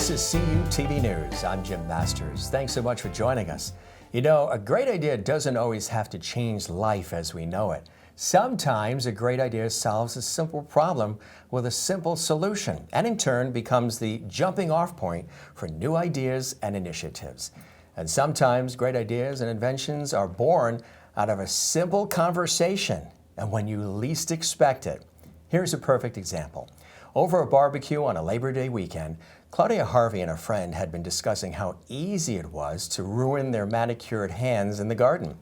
This is CUTV News. I'm Jim Masters. Thanks so much for joining us. You know, a great idea doesn't always have to change life as we know it. Sometimes a great idea solves a simple problem with a simple solution, and in turn becomes the jumping off point for new ideas and initiatives. And sometimes great ideas and inventions are born out of a simple conversation and when you least expect it. Here's a perfect example. Over a barbecue on a Labor Day weekend, Claudia Harvey and a friend had been discussing how easy it was to ruin their manicured hands in the garden.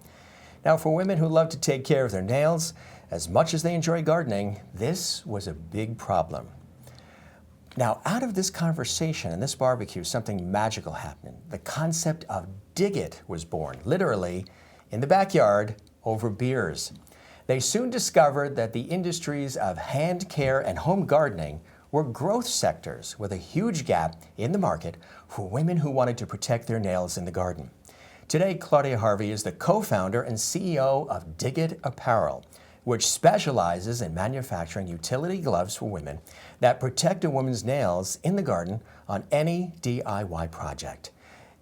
Now, for women who love to take care of their nails as much as they enjoy gardening, this was a big problem. Now, out of this conversation and this barbecue, something magical happened. The concept of Diggit was born, literally in the backyard over beers. They soon discovered that the industries of hand care and home gardening were growth sectors with a huge gap in the market for women who wanted to protect their nails in the garden. Today, Claudia Harvey is the co-founder and CEO of Diggit Apparel, which specializes in manufacturing utility gloves for women that protect a woman's nails in the garden on any DIY project.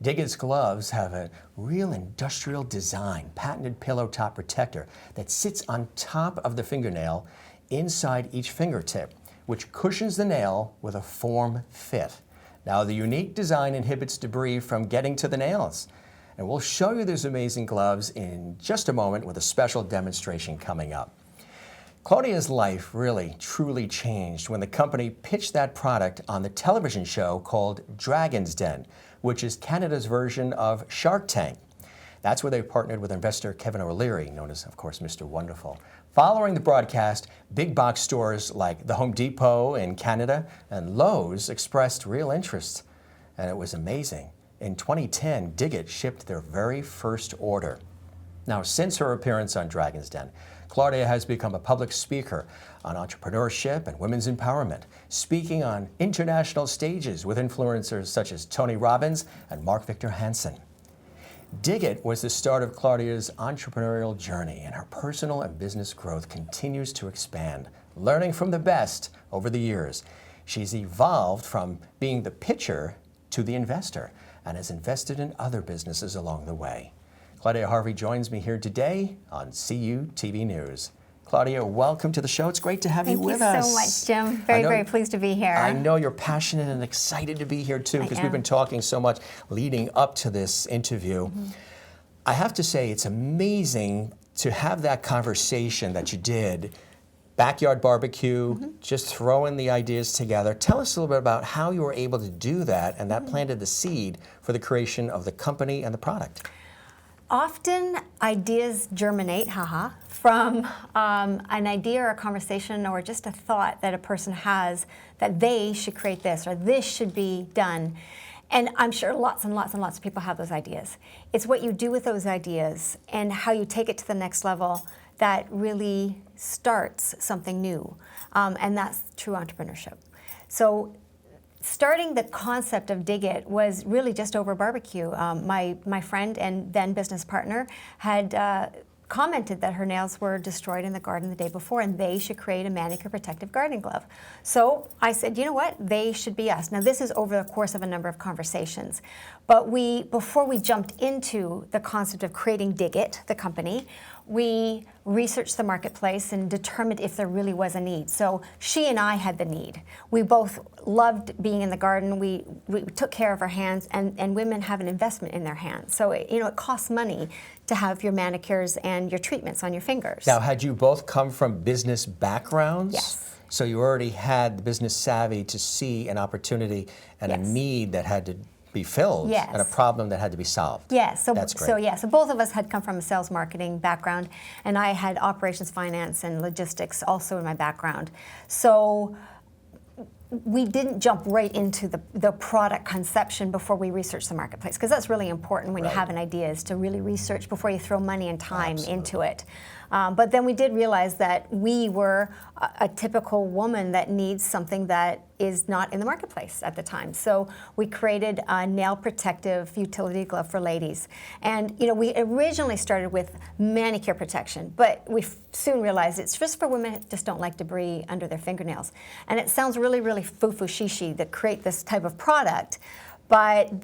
Diggit's gloves have a real industrial design, patented pillow top protector that sits on top of the fingernail inside each fingertip, which cushions the nail with a form fit. Now, the unique design inhibits debris from getting to the nails. And we'll show you these amazing gloves in just a moment with a special demonstration coming up. Claudia's life really, truly changed when the company pitched that product on the television show called Dragon's Den, which is Canada's version of Shark Tank. That's where they partnered with investor Kevin O'Leary, known as, of course, Mr. Wonderful. Following the broadcast, big box stores like the Home Depot in Canada and Lowe's expressed real interest, and it was amazing. In 2010, Diggit shipped their very first order. Now, since her appearance on Dragon's Den, Claudia has become a public speaker on entrepreneurship and women's empowerment, speaking on international stages with influencers such as Tony Robbins and Mark Victor Hansen. Diggit was the start of Claudia's entrepreneurial journey, and her personal and business growth continues to expand, learning from the best over the years. She's evolved from being the pitcher to the investor and has invested in other businesses along the way. Claudia Harvey joins me here today on CUTV News. Claudia, welcome to the show. It's great to have you with us. Thank you so much, Jim. Very pleased to be here. I know you're passionate and excited to be here too, because we've been talking so much leading up to this interview. I have to say, it's amazing to have that conversation that you did, backyard barbecue, just throwing the ideas together. Tell us a little bit about how you were able to do that, and that planted the seed for the creation of the company and the product. Often ideas germinate, from an idea or a conversation or just a thought that a person has that they should create this or this should be done. And I'm sure lots and lots and lots of people have those ideas. It's what you do with those ideas and how you take it to the next level that really starts something new. And that's true entrepreneurship. So starting the concept of Diggit was really just over barbecue. My friend and then business partner had commented that her nails were destroyed in the garden the day before and they should create a manicure protective gardening glove. So I said, you know what, they should be us. Now this is over the course of a number of conversations, but before we jumped into the concept of creating Diggit, the company, we researched the marketplace and determined if there really was a need. So she and I had the need. We both loved being in the garden. We took care of our hands, and women have an investment in their hands. So it costs money to have your manicures and your treatments on your fingers. Now, had you both come from business backgrounds? Yes. So you already had the business savvy to see an opportunity and a need that had to be filled, and a problem that had to be solved. Yes, so that's great. So both of us had come from a sales marketing background, and I had operations, finance, and logistics also in my background. So we didn't jump right into the product conception before we researched the marketplace, because that's really important when you have an idea, is to really research before you throw money and time into it. But then we did realize that we were a typical woman that needs something that is not in the marketplace at the time. So we created a nail protective utility glove for ladies. And we originally started with manicure protection, but we soon realized it's just for women that just don't like debris under their fingernails. And it sounds really, really foo-foo shishi to create this type of product, but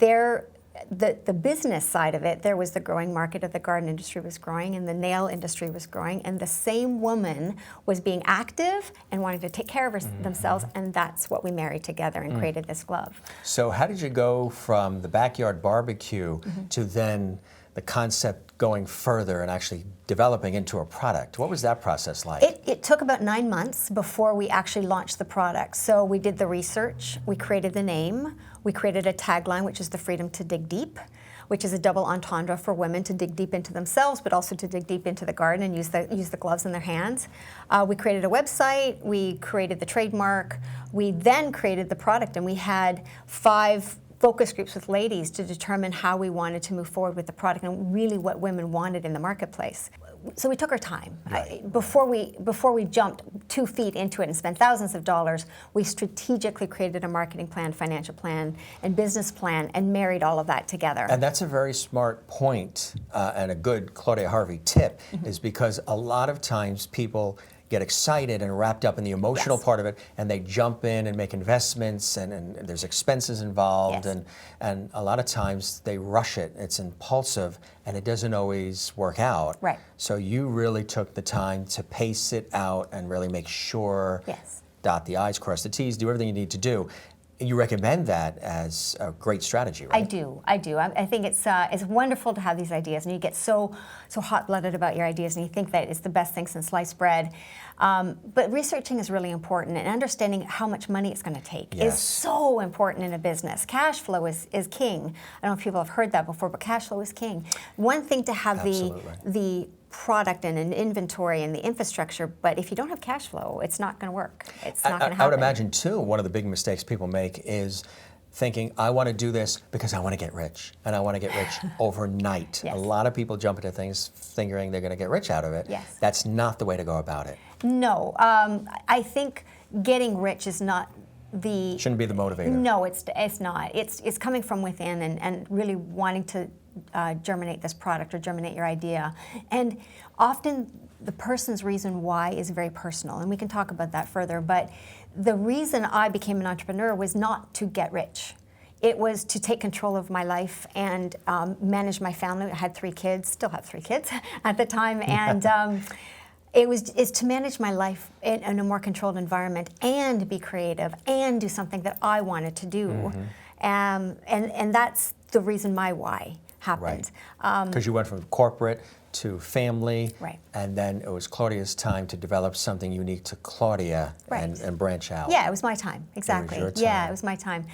the business side of it, there was the growing market of the garden industry was growing and the nail industry was growing, and the same woman was being active and wanting to take care of themselves, and that's what we married together and created this glove. So how did you go from the backyard barbecue to then the concept going further and actually developing into a product? What was that process like? It took about 9 months before we actually launched the product. So we did the research, we created the name, we created a tagline, which is the freedom to dig deep, which is a double entendre for women to dig deep into themselves, but also to dig deep into the garden and use the gloves in their hands. We created a website, we created the trademark, we then created the product, and we had 5 focus groups with ladies to determine how we wanted to move forward with the product and really what women wanted in the marketplace. So we took our time. Right. Before we jumped 2 feet into it and spent thousands of dollars, we strategically created a marketing plan, financial plan, and business plan, and married all of that together. And that's a very smart point and a good Claudia Harvey tip, is because a lot of times people get excited and wrapped up in the emotional part of it, and they jump in and make investments, and there's expenses involved, and a lot of times they rush it. It's impulsive, and it doesn't always work out. Right. So you really took the time to pace it out and really make sure, dot the I's, cross the T's, do everything you need to do. You recommend that as a great strategy, right? I do. I think it's wonderful to have these ideas, and you get so hot-blooded about your ideas, and you think that it's the best thing since sliced bread. But researching is really important, and understanding how much money it's going to take is so important in a business. Cash flow is king. I don't know if people have heard that before, but cash flow is king. One thing to have the product and an inventory and the infrastructure, but if you don't have cash flow, it's not going to work. It's not going to happen. I would imagine, too, one of the big mistakes people make is thinking, I want to do this because I want to get rich, and I want to get rich overnight. A lot of people jump into things thinking they're going to get rich out of it. That's not the way to go about it. No. I think getting rich is not shouldn't be the motivator. No, it's not. It's coming from within and really wanting to germinate this product or germinate your idea. And often the person's reason why is very personal, and we can talk about that further, but the reason I became an entrepreneur was not to get rich. It was to take control of my life and manage my family. I had 3 kids, still have 3 kids at the time, and is to manage my life in a more controlled environment and be creative and do something that I wanted to do. And that's the reason my why happened. Because you went from corporate to family, right. And then it was Claudia's time to develop something unique to Claudia, right. and branch out. Yeah, it was my time, exactly. It was your time. Yeah, it was my time.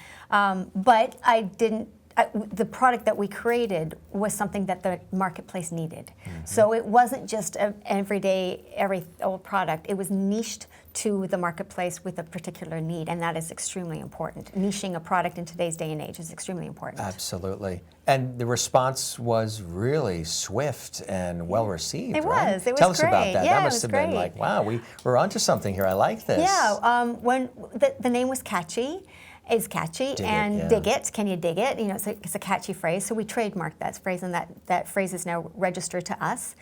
But I didn't, the product that we created was something that the marketplace needed. So it wasn't just an everyday, every old product. It was niched to the marketplace with a particular need, and that is extremely important. Niching a product in today's day and age is extremely important. Absolutely. And the response was really swift and well received, It right? was. It was Tell us great. about that. Yeah, That must have been like, wow, we're onto something here. I like this. Yeah, when the name was catchy. Is catchy, Diggit, can you dig it? You know, it's a catchy phrase, so we trademarked that phrase, and that phrase is now registered to us.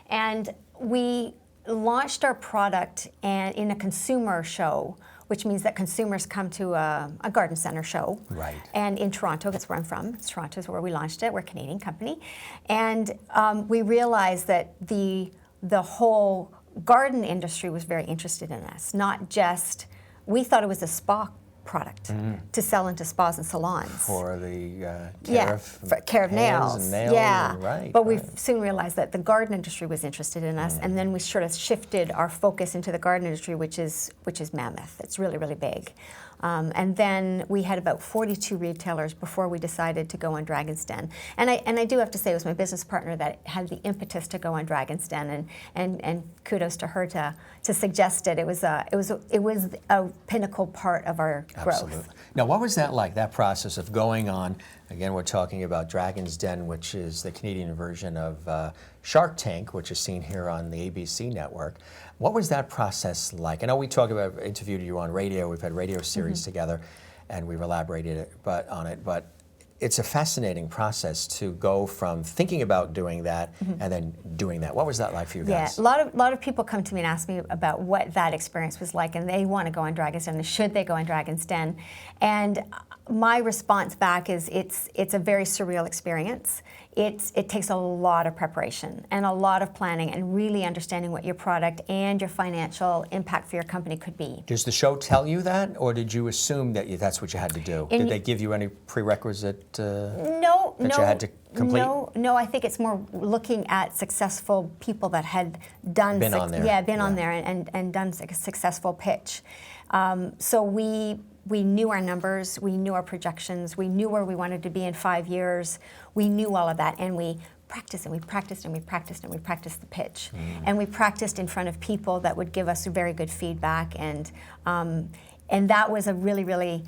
And we launched our product in a consumer show, which means that consumers come to a garden center show. Right. And in Toronto, that's where I'm from. Toronto is where we launched it. We're a Canadian company. And we realized that the whole garden industry was very interested in us, not just, we thought it was a spa product to sell into spas and salons. For the care of nails. And nails. Yeah, and right. But we soon realized that the garden industry was interested in us, and then we sort of shifted our focus into the garden industry, which is mammoth. It's really, really big. And then we had about 42 retailers before we decided to go on Dragon's Den. And I do have to say it was my business partner that had the impetus to go on Dragon's Den, and kudos to her to suggest it. It was a pinnacle part of our growth. Now, what was that like, that process of going on Again, we're talking about Dragon's Den, which is the Canadian version of Shark Tank, which is seen here on the ABC network. What was that process like? I know we interviewed you on radio. We've had radio series together, and we've elaborated on it. But it's a fascinating process to go from thinking about doing that and then doing that. What was that like for you guys? Yeah, a lot of people come to me and ask me about what that experience was like, and they want to go on Dragon's Den, and should they go on Dragon's Den? And my response back is it's a very surreal experience. It takes a lot of preparation and a lot of planning and really understanding what your product and your financial impact for your company could be. Does the show tell you that, or did you assume that that's what you had to do? Did they give you any prerequisite that you had to complete? No, I think it's more looking at successful people that had done been on there. Yeah, been on there and done a successful pitch. So we knew our numbers, we knew our projections, we knew where we wanted to be in 5 years. We knew all of that, and we practiced and we practiced and we practiced and we practiced the pitch. And we practiced in front of people that would give us very good feedback, and that was a really, really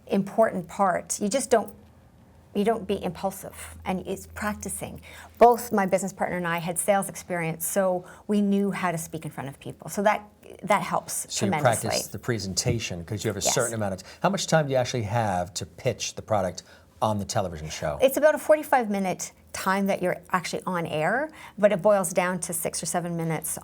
important part. You don't be impulsive, and it's practicing. Both my business partner and I had sales experience, so we knew how to speak in front of people. So that helps tremendously. So you practice the presentation because you have a certain amount of how much time do you actually have to pitch the product on the television show? It's about a 45-minute time that you're actually on air, but it boils down to 6 or 7 minutes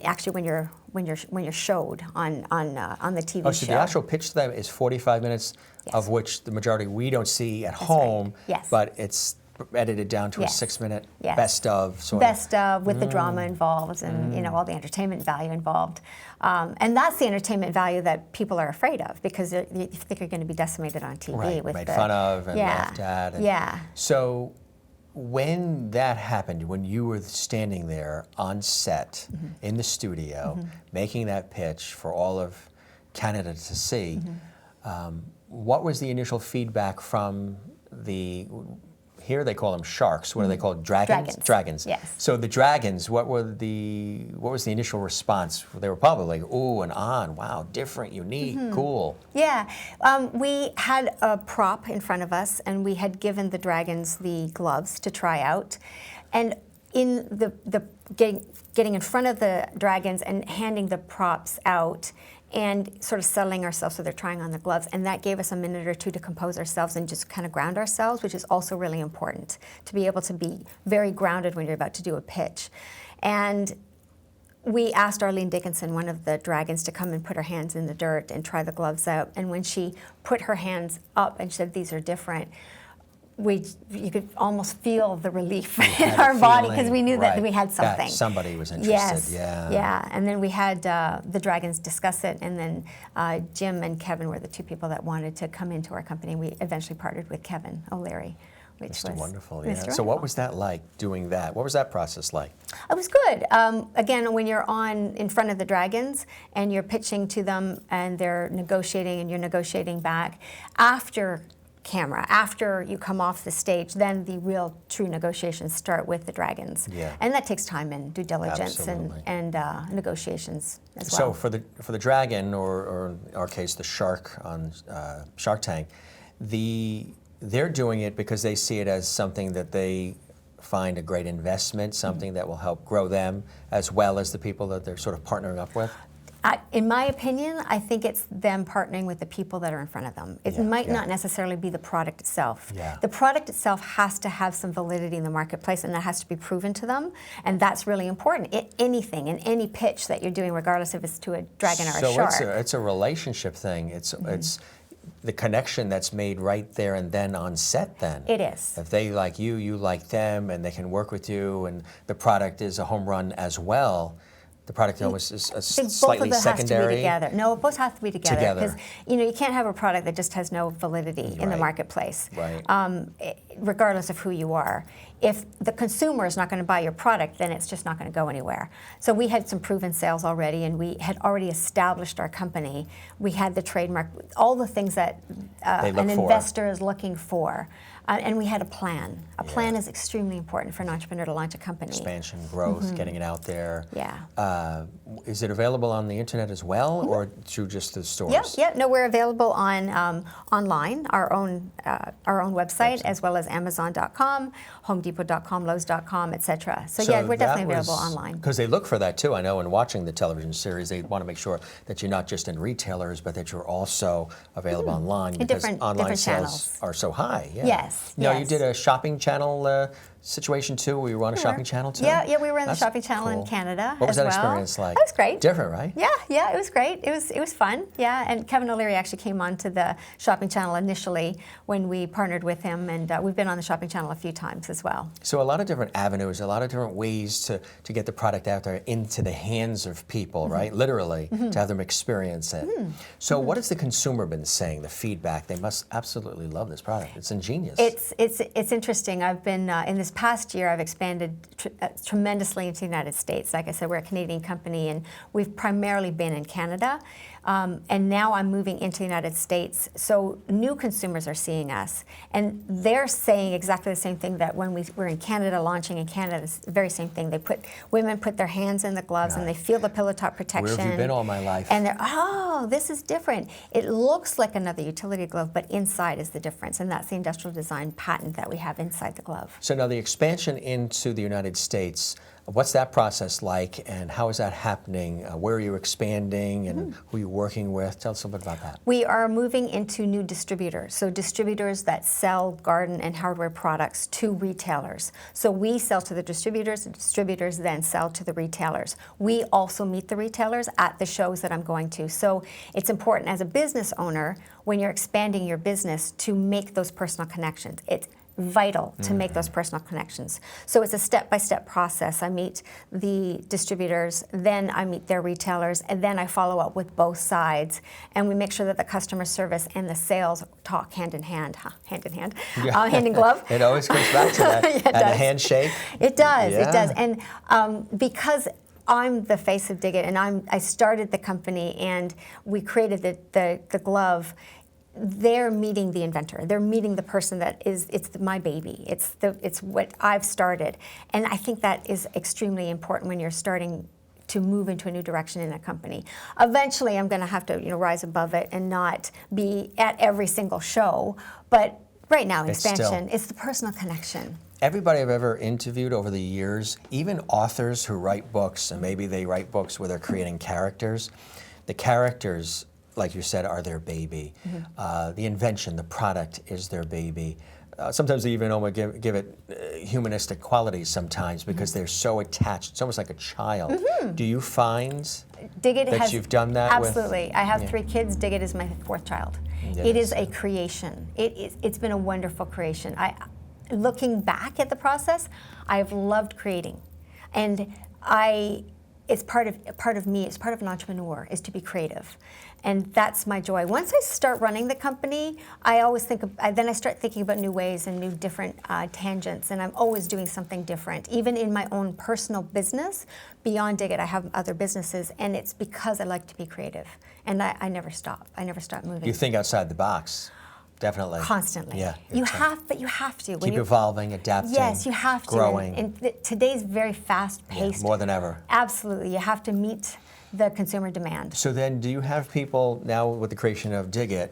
actually when you're showed on the TV show. Oh, so the actual pitch to them is 45 minutes, of which the majority we don't see at home. Right. Yes. But it's edited down to a 6-minute best of sort best of with the drama involved and all the entertainment value involved. And that's the entertainment value that people are afraid of, because you think you're going to be decimated on TV. Right, with made fun of and laughed at. And so when that happened, when you were standing there on set in the studio making that pitch for all of Canada to see, what was the initial feedback from here they call them sharks. What are they called? Dragons? Dragons. Yes. So the dragons, what was the initial response? They were probably like, ooh and on, wow, different, unique, cool. Yeah, we had a prop in front of us, and we had given the dragons the gloves to try out. And in the getting in front of the dragons and handing the props out, and sort of settling ourselves so they're trying on the gloves, and that gave us a minute or two to compose ourselves and just kind of ground ourselves, which is also really important, to be able to be very grounded when you're about to do a pitch. And we asked Arlene Dickinson, one of the dragons, to come and put her hands in the dirt and try the gloves out, and when she put her hands up and said, "These are different," you could almost feel the relief in our body, because we knew that we had something. That somebody was interested. Yes. Yeah. And then we had the dragons discuss it, and then Jim and Kevin were the two people that wanted to come into our company. We eventually partnered with Kevin O'Leary, which Mr. was Wonderful. Mr. So what was that like, doing that? What was that process like? It was good. Again, when you're in front of the dragons and you're pitching to them and they're negotiating and you're negotiating back, after camera, after you come off the stage, then the real true negotiations start with the dragons. Yeah. And that takes time and due diligence and negotiations as well. So for the dragon, or in our case the shark on Shark Tank, they're doing it because they see it as something that they find a great investment, something that will help grow them as well as the people that they're sort of partnering up with? In my opinion, I think it's them partnering with the people that are in front of them. It might not necessarily be the product itself. Yeah. The product itself has to have some validity in the marketplace, and that has to be proven to them, and that's really important. Anything, in any pitch that you're doing, regardless if it's to a dragon or a shark. So it's a relationship thing. It's the connection that's made right there and then on set then. It is. If they like you, you like them, and they can work with you, and the product is a home run as well, the product almost is a slightly both of them secondary. Has to be together. No, both have to be together, because you can't have a product that just has no validity in the marketplace, regardless of who you are. If the consumer is not going to buy your product, then it's just not going to go anywhere. So we had some proven sales already, and we had already established our company. We had the trademark, all the things that an investor is looking for. And we had a plan. A plan is extremely important for an entrepreneur to launch a company. Expansion, growth, getting it out there. Yeah. is it available on the internet as well, or through just the stores? Yeah. No, we're available on online, our own website, as well as Amazon.com, HomeDepot.com, Lowe's.com, etc. So yeah, we're definitely available online. Because they look for that too. I know in watching the television series, they want to make sure that you're not just in retailers, but that you're also available online, In because different online sales channels. are so high. Yeah. Yes. Now, you yes. did a shopping channel situation too. Were you on a shopping channel too? Yeah, we were in the That's shopping channel in cool. Canada. What was as that well. experience like? That was great. Different, right? Yeah, it was great. It was fun. Yeah, and Kevin O'Leary actually came onto the shopping channel initially when we partnered with him, and we've been on the shopping channel a few times as well. So a lot of different avenues, a lot of different ways to get the product out there into the hands of people, right? Literally, to have them experience it. So what has the consumer been saying, the feedback? They must absolutely love this product. It's ingenious. It's interesting. I've been, in this past year, I've expanded tremendously into the United States. Like I said, we're a Canadian company, and we've primarily been in Canada. And now I'm moving into the United States. So new consumers are seeing us, and they're saying exactly the same thing that when we were in Canada, launching in Canada, it's the very same thing. Women put their hands in the gloves, and they feel the pillow top protection. Where have you been all my life? And they're, oh, this is different. It looks like another utility glove, but inside is the difference, and that's the industrial design patent that we have inside the glove. So now the expansion into the United States, what's that process like, and how is that happening? Where are you expanding, and who are you working with? Tell us a little bit about that. We are moving into new distributors, so distributors that sell garden and hardware products to retailers. So we sell to the distributors then sell to the retailers. We also meet the retailers at the shows that I'm going to. So it's important as a business owner, when you're expanding your business, to make those personal connections. It's vital to make those personal connections. So it's a step-by-step process. I meet the distributors, then I meet their retailers, and then I follow up with both sides, and we make sure that the customer service and the sales talk hand in hand, hand in glove. It always comes back to that, and the handshake. It does, Yeah. it does. And because I'm the face of Diggit, and I started the company, and we created the glove, they're meeting the inventor. They're meeting the person that it's my baby. It's what I've started. And I think that is extremely important when you're starting to move into a new direction in a company. Eventually, I'm going to have to rise above it and not be at every single show. But right now, expansion, it's the personal connection. Everybody I've ever interviewed over the years, even authors who write books, and maybe they write books where they're creating characters, the characters, like you said, are their baby. The invention, the product is their baby. Sometimes they even almost give it humanistic qualities sometimes, because they're so attached. It's almost like a child. Do you find that you've done that? Absolutely. I have 3 kids. Diggit is my 4th child. It is a creation. It's been a wonderful creation. Looking back at the process, I've loved creating, and it's part of me. It's part of an entrepreneur, is to be creative, and that's my joy. Once I start running the company, I always then I start thinking about new ways and new different tangents, and I'm always doing something different. Even in my own personal business, beyond Diggit, I have other businesses, and it's because I like to be creative, and I never stop. I never stop moving. You think outside the box. Definitely. Constantly. Yeah. You have to. Keep evolving, adapting. Yes, you have to. Growing. And today's very fast-paced. Yeah, more than ever. Absolutely. You have to meet the consumer demand. So then, do you have people now with the creation of Diggit,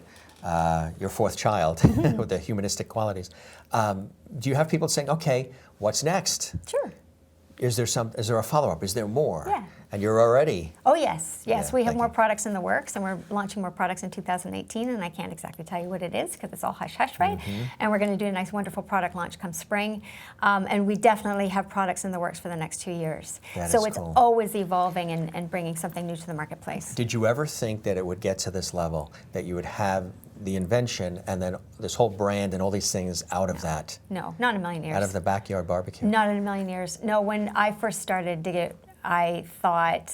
your 4th child, with the humanistic qualities? Do you have people saying, "Okay, what's next? Sure. Is there a follow-up? Is there more?" Yeah. And you're already. Oh, yes. Yeah, we have thank more you. products in the works, and we're launching more products in 2018, and I can't exactly tell you what it is because it's all hush-hush, right? And we're going to do a nice, wonderful product launch come spring, and we definitely have products in the works for the next 2 years. So it's always evolving and bringing something new to the marketplace. Did you ever think that it would get to this level, that you would have the invention and then this whole brand and all these things out of that? No, not in a million years. Out of the backyard barbecue? Not in a million years. No, when I first started Diggit, I thought,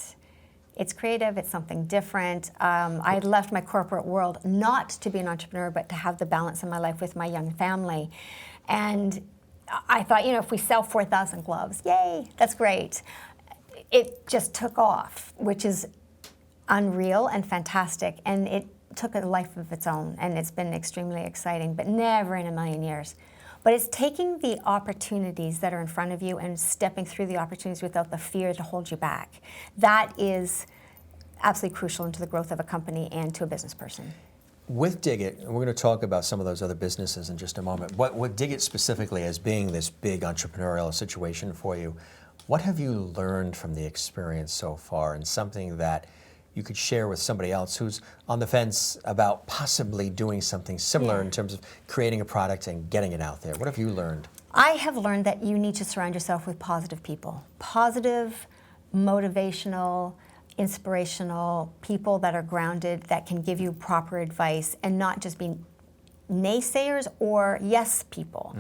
it's creative, it's something different. I had left my corporate world not to be an entrepreneur, but to have the balance in my life with my young family. And I thought, if we sell 4,000 gloves, yay, that's great. It just took off, which is unreal and fantastic. And it took a life of its own, and it's been extremely exciting, but never in a million years. But it's taking the opportunities that are in front of you and stepping through the opportunities without the fear to hold you back. That is absolutely crucial into the growth of a company and to a business person. With Diggit, and we're going to talk about some of those other businesses in just a moment, but with Diggit specifically as being this big entrepreneurial situation for you, what have you learned from the experience so far, and something that you could share with somebody else who's on the fence about possibly doing something similar in terms of creating a product and getting it out there? What have you learned? I have learned that you need to surround yourself with positive people. Positive, motivational, inspirational people that are grounded, that can give you proper advice and not just be naysayers or yes people.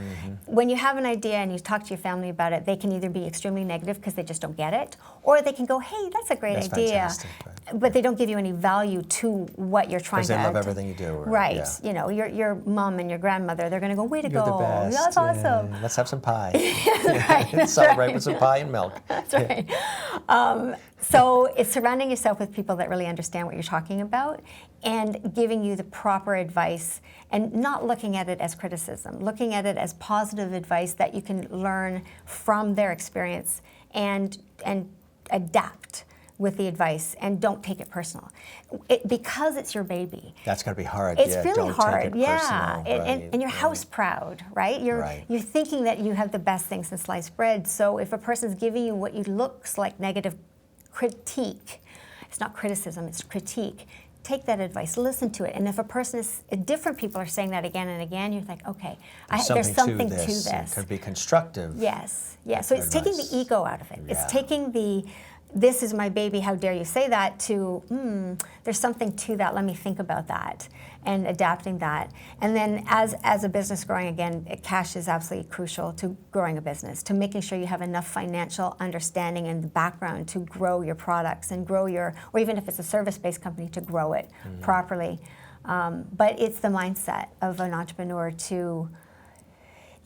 When you have an idea and you talk to your family about it, they can either be extremely negative because they just don't get it, or they can go, hey, that's a great idea. Fantastic, but they don't give you any value to what you're trying to Because they love everything you do. Right. Yeah. You know, your mom and your grandmother, they're going to go, way to You're go. the best. That's awesome. Let's have some pie. Right, Celebrate with some pie and milk. That's right. So it's surrounding yourself with people that really understand what you're talking about and giving you the proper advice, and not looking at it as criticism, looking at it as positive advice that you can learn from their experience and adapt with the advice, and don't take it personal. Because it's your baby. That's got to be hard. It's yeah, really don't hard, take it yeah. personal. And you're house proud, right? You're thinking that you have the best thing since sliced bread. So if a person's giving you what looks like negative critique, it's not criticism, it's critique. Take that advice, listen to it. And if a person different people are saying that again and again, you're like, okay, there's something to this. It could be constructive. Yes, yes. So it's taking the ego out of it. Yeah. It's taking the, this is my baby, how dare you say that, to, there's something to that, let me think about that, and adapting that. And then as a business growing, again, cash is absolutely crucial to growing a business, to making sure you have enough financial understanding and the background to grow your products and grow or even if it's a service-based company, to grow it properly. But it's the mindset of an entrepreneur to,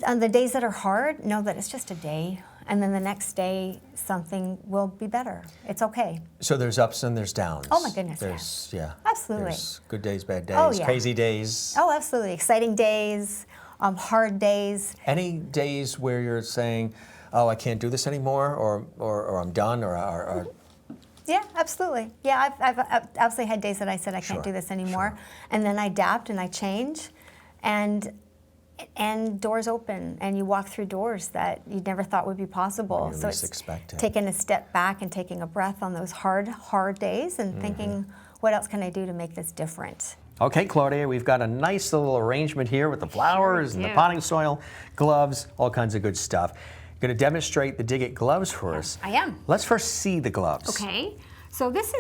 on the days that are hard, know that it's just a day. And then the next day, something will be better. It's okay. So there's ups and there's downs. Oh my goodness, There's, yeah. Absolutely. There's good days, bad days, Oh, yeah. crazy days. Oh, absolutely. Exciting days, hard days. Any days where you're saying, oh, I can't do this anymore, or I'm done, or Yeah, absolutely. Yeah, I've absolutely had days that I said I can't do this anymore. And then I adapt and I change. And doors open, and you walk through doors that you never thought would be possible. So it's taking a step back and taking a breath on those hard days and thinking, what else can I do to make this different? Okay, Claudia, we've got a nice little arrangement here with the flowers and the potting soil, gloves, all kinds of good stuff. You're going to demonstrate the Diggit gloves for us. I am. Let's first see the gloves. Okay. So this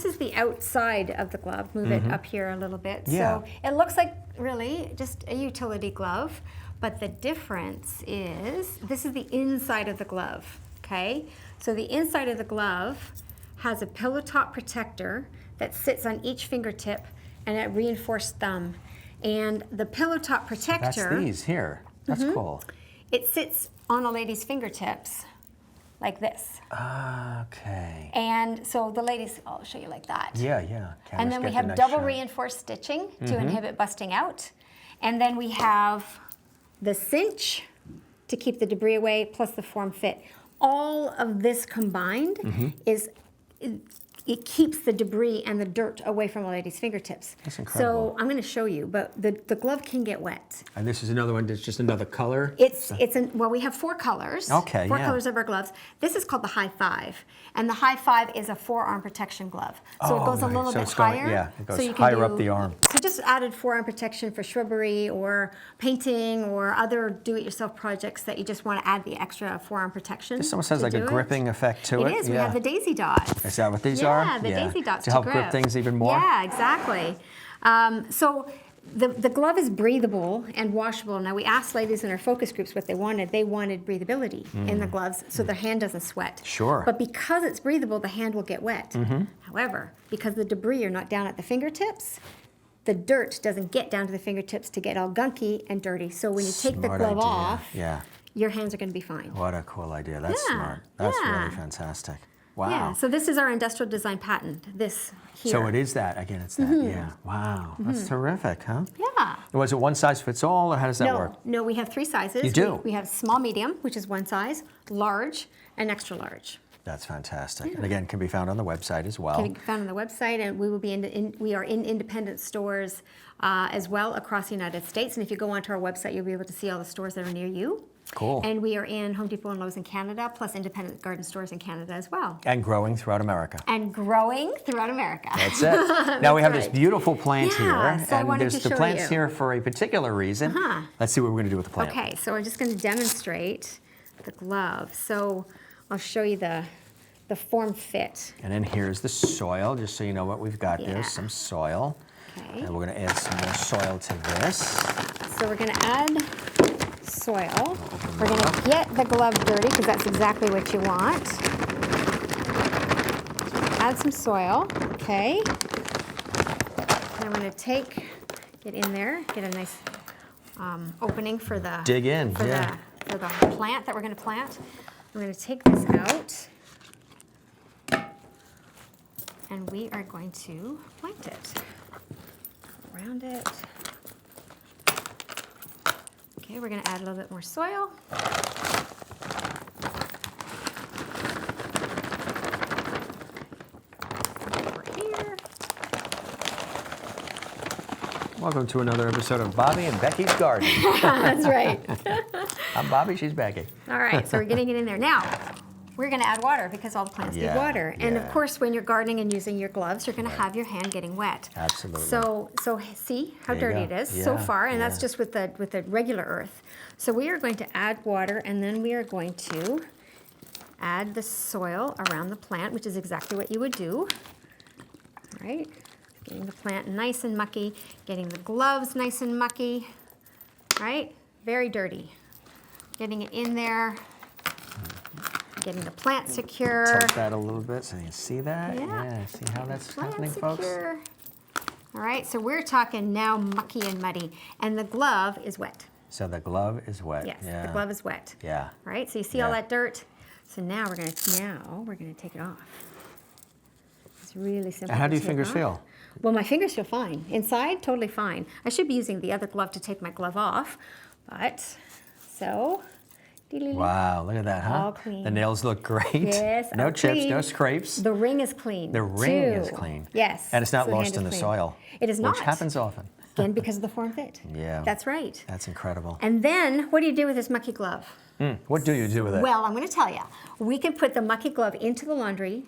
is the outside of the glove. Move it up here a little bit. Yeah. So it looks like really just a utility glove, but the difference is this is the inside of the glove. Okay. So the inside of the glove has a pillow top protector that sits on each fingertip and a reinforced thumb. And the pillow top protector. So that's these here. That's cool. It sits on a lady's fingertips like this. Okay. And so the ladies, I'll show you like that. Yeah, yeah. And then we have double reinforced stitching to inhibit busting out. And then we have the cinch to keep the debris away, plus the form fit. All of this combined is, it keeps the debris and the dirt away from a lady's fingertips. That's incredible. So I'm going to show you, but the glove can get wet. And this is another one that's just another color? Well, we have 4 colors. Okay, Four colors of our gloves. This is called the High 5. And the High 5 is a forearm protection glove. So it goes a little bit higher. It goes so you can higher up the arm. So just added forearm protection for shrubbery or painting or other do-it-yourself projects that you just want to add the extra forearm protection. This almost has like a gripping effect to it. It is. We have the daisy dots. Is that what these are? Yeah, the daisy dots to help grip things even more? Yeah, exactly. So the glove is breathable and washable. Now, we asked ladies in our focus groups what they wanted. They wanted breathability in the gloves so their hand doesn't sweat. Sure. But because it's breathable, the hand will get wet. However, because the debris are not down at the fingertips, the dirt doesn't get down to the fingertips to get all gunky and dirty. So when you take the glove off, your hands are going to be fine. What a cool idea. That's smart. That's really fantastic. Wow. Yeah, so this is our industrial design patent, this here. So it is that, again, it's that, yeah. Wow, that's terrific, huh? Yeah. Was it one size fits all, or how does that work? No, we have 3 sizes. You do? We have small, medium, which is one size, large, and extra large. That's fantastic. And again, can be found on the website as well. Can be found on the website, and we will be we are in independent stores as well across the United States. And if you go onto our website, you'll be able to see all the stores that are near you. Cool. And we are in Home Depot and Lowe's in Canada, plus independent garden stores in Canada as well. And growing throughout America. And growing throughout America. That's it. Now we have this beautiful plant here, So I and wanted there's to the show plant's you. here for a particular reason. Let's see what we're going to do with the plant. Okay, so I'm just going to demonstrate the glove. So I'll show you the form fit. And then here's the soil, just so you know what we've got Yeah. there, some soil. Okay. And we're going to add some more soil to this. So we're going to add soil. We're going to get the glove dirty because that's exactly what you want. Add some soil, okay. And I'm going to get in there, get a nice opening for the Dig in, for yeah. the plant that we're going to plant. I'm going to take this out, and we are going to plant it around it. Okay, we're going to add a little bit more soil. Over here. Welcome to another episode of Bobby and Becky's Garden. That's right. I'm Bobby, she's Becky. All right, so we're getting it in there. Now, we're going to add water because all the plants need water. And of course, when you're gardening and using your gloves, you're going to have your hand getting wet. Absolutely. So see how There you dirty go. it is Yeah, so far, and that's yeah. just with the regular earth. So we are going to add water, and then we are going to add the soil around the plant, which is exactly what you would do. All right, getting the plant nice and mucky, getting the gloves nice and mucky, right? Very dirty. Getting it in there. Getting the plant secure. Tilt that a little bit so you can see that. Yeah. See how that's Plant happening, secure. folks? All right, so we're talking now mucky and muddy, and the glove is wet. So the glove is wet. Yes, Yeah. the glove is wet. Yeah. All right, so you see all Yeah. that dirt. So now we're gonna take it off. It's really simple. And how to do your take fingers off. feel? Well, my fingers feel fine. Inside, totally fine. I should be using the other glove to take my glove off, but so. Wow, look at that, huh? All clean. The nails look great. Yes, No all chips, clean. no scrapes. The ring is clean. The ring is clean. Yes. And it's not so the lost hand in the is clean. soil. It is not. Which happens often. Again, because of the form fit. Yeah. That's right. That's incredible. And then, what do you do with this mucky glove? What do you do with it? Well, I'm going to tell you. We can put the mucky glove into the laundry,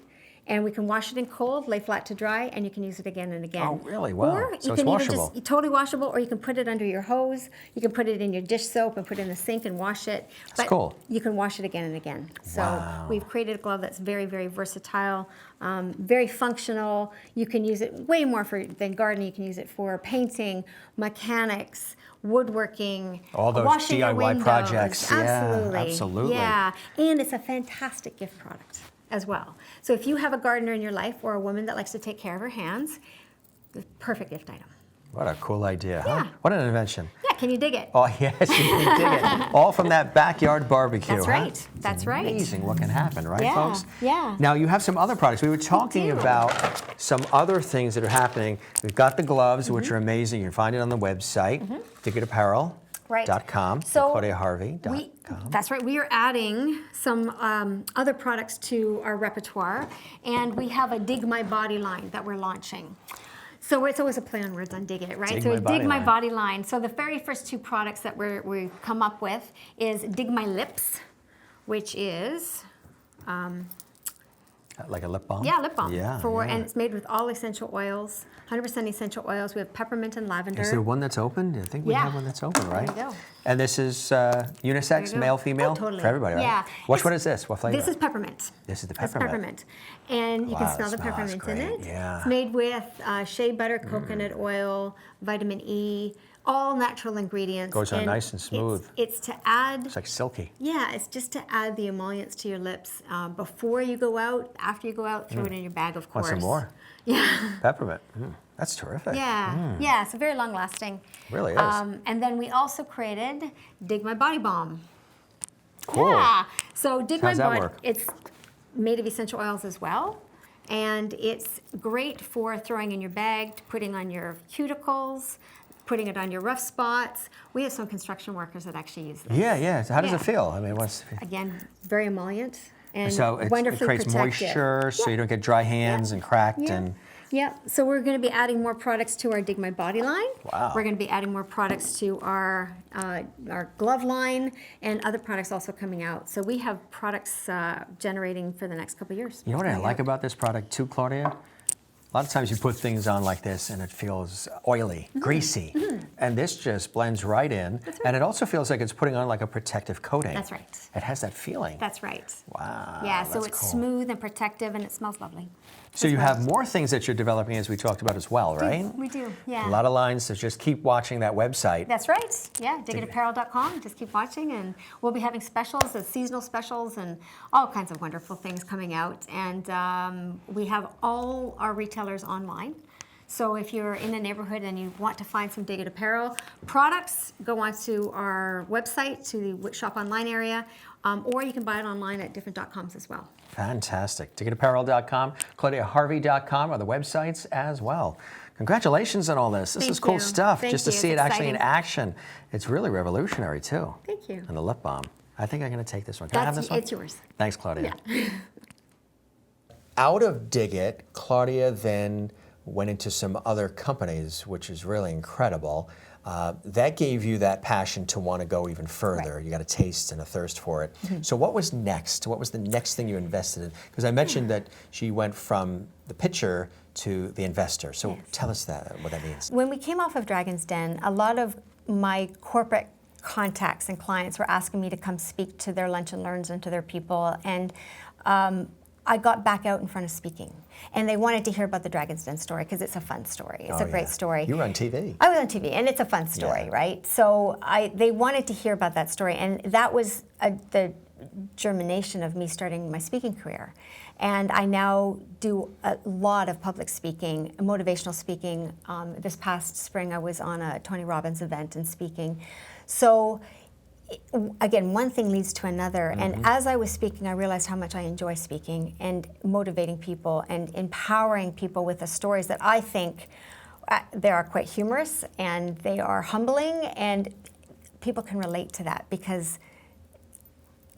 and we can wash it in cold, lay flat to dry, and you can use it again and again. Oh, really? Wow. Or So you it's can either washable. just totally washable, or you can put it under your hose. You can put it in your dish soap and put it in the sink and wash it. That's cool. You can wash it again and again. So Wow. we've created a glove that's very, very versatile, very functional. You can use it way more than gardening. You can use it for painting, mechanics, woodworking, All those washing your DIY windows. projects. Yeah, Absolutely. absolutely. Yeah, and it's a fantastic gift product as well. So if you have a gardener in your life or a woman that likes to take care of her hands, the perfect gift item. What a cool idea, Yeah. huh? What an invention. Yeah, can you dig it? Oh, yes, you can dig it. All from that backyard barbecue, That's huh? right. It's That's right. amazing what can happen, right, Yeah, folks? yeah. Now, you have some other products. We were talking do. about some other things that are happening. We've got the gloves, Mm-hmm. which are amazing. You can find it on the website, Diggit Right. Apparel.com, So ClaudiaHarvey.com. That's right. We are adding some other products to our repertoire, and we have a Dig My Body line that we're launching. So it's always a play on words on Diggit, right? Dig so My Dig Body My Line. Body line. So the very first 2 products that we've come up with is Dig My Lips, which is Like a lip balm? lip balm. Yeah, And it's made with all essential oils, 100% essential oils. We have peppermint and lavender. Is there one that's open? I think we Yeah. have one that's open, right? There you go. And this is unisex, There you go. male, female? Oh, totally. For everybody, right? Yeah. What is this? What flavor? This is peppermint. This is the It's peppermint. peppermint. And you Wow, can smell it the smells peppermint in great, it. yeah. It's made with shea butter, coconut oil, vitamin E, all natural ingredients. Goes on nice and smooth. It's to add, It's like silky. yeah, it's just to add the emollients to your lips before you go out, after you go out, throw it in your bag, of course. Want some more? Yeah. Peppermint. That's terrific. Yeah, yeah, so very long lasting. Really is. And then we also created Dig My Body Balm. Cool. Yeah. So Dig How's My that Body. work? It's made of essential oils as well. And it's great for throwing in your bag, putting on your cuticles, putting it on your rough spots. We have some construction workers that actually use this. Yeah. So how does it feel? I mean, Again, very emollient and so it wonderfully creates protective. moisture, so you don't get dry hands and cracked and. Yeah, so we're going to be adding more products to our Dig My Body line. Wow. We're going to be adding more products to our glove line, and other products also coming out. So we have products generating for the next couple of years. You know what I like about this product too, Claudia? A lot of times you put things on like this and it feels oily, greasy, and this just blends right in, and it also feels like it's putting on like a protective coating. That's right. It has that feeling. That's right. Wow. Yeah, so that's it's cool. smooth and protective, and it smells lovely. So you have more things that you're developing, as we talked about as well, right? We do, yeah. A lot of lines, so just keep watching that website. That's right. Yeah, diggitapparel.com. Just keep watching, and we'll be having specials, seasonal specials, and all kinds of wonderful things coming out. And we have all our retailers online. So if you're in a neighborhood and you want to find some Diggit Apparel products, go onto our website, to the Shop Online area, or you can buy it online at different .coms as well. Fantastic. Diggitapparel.com, ClaudiaHarvey.com are the websites as well. Congratulations on all this. This is cool stuff. Thank just to you. see It's it actually in exciting. action. It's really revolutionary too. Thank you. And the lip balm. I think I'm going to take this one. Can I have this one? It's yours. Thanks, Claudia. Yeah. Out of Diggit, Claudia then went into some other companies, which is really incredible. That gave you that passion to want to go even further. Right. You got a taste and a thirst for it. So what was next? What was the next thing you invested in? Because I mentioned that she went from the pitcher to the investor. So tell us what that means. When we came off of Dragon's Den, a lot of my corporate contacts and clients were asking me to come speak to their lunch and learns and to their people. And I got back out in front of speaking. And they wanted to hear about the Dragon's Den story because it's a fun story. It's a great story. You were on TV. I was on TV, and it's a fun story, right? So they wanted to hear about that story, and that was the germination of me starting my speaking career. And I now do a lot of public speaking, motivational speaking. This past spring, I was on a Tony Robbins event and speaking. So again, one thing leads to another. And as I was speaking, I realized how much I enjoy speaking and motivating people and empowering people with the stories that I think they are quite humorous and they are humbling, and people can relate to that because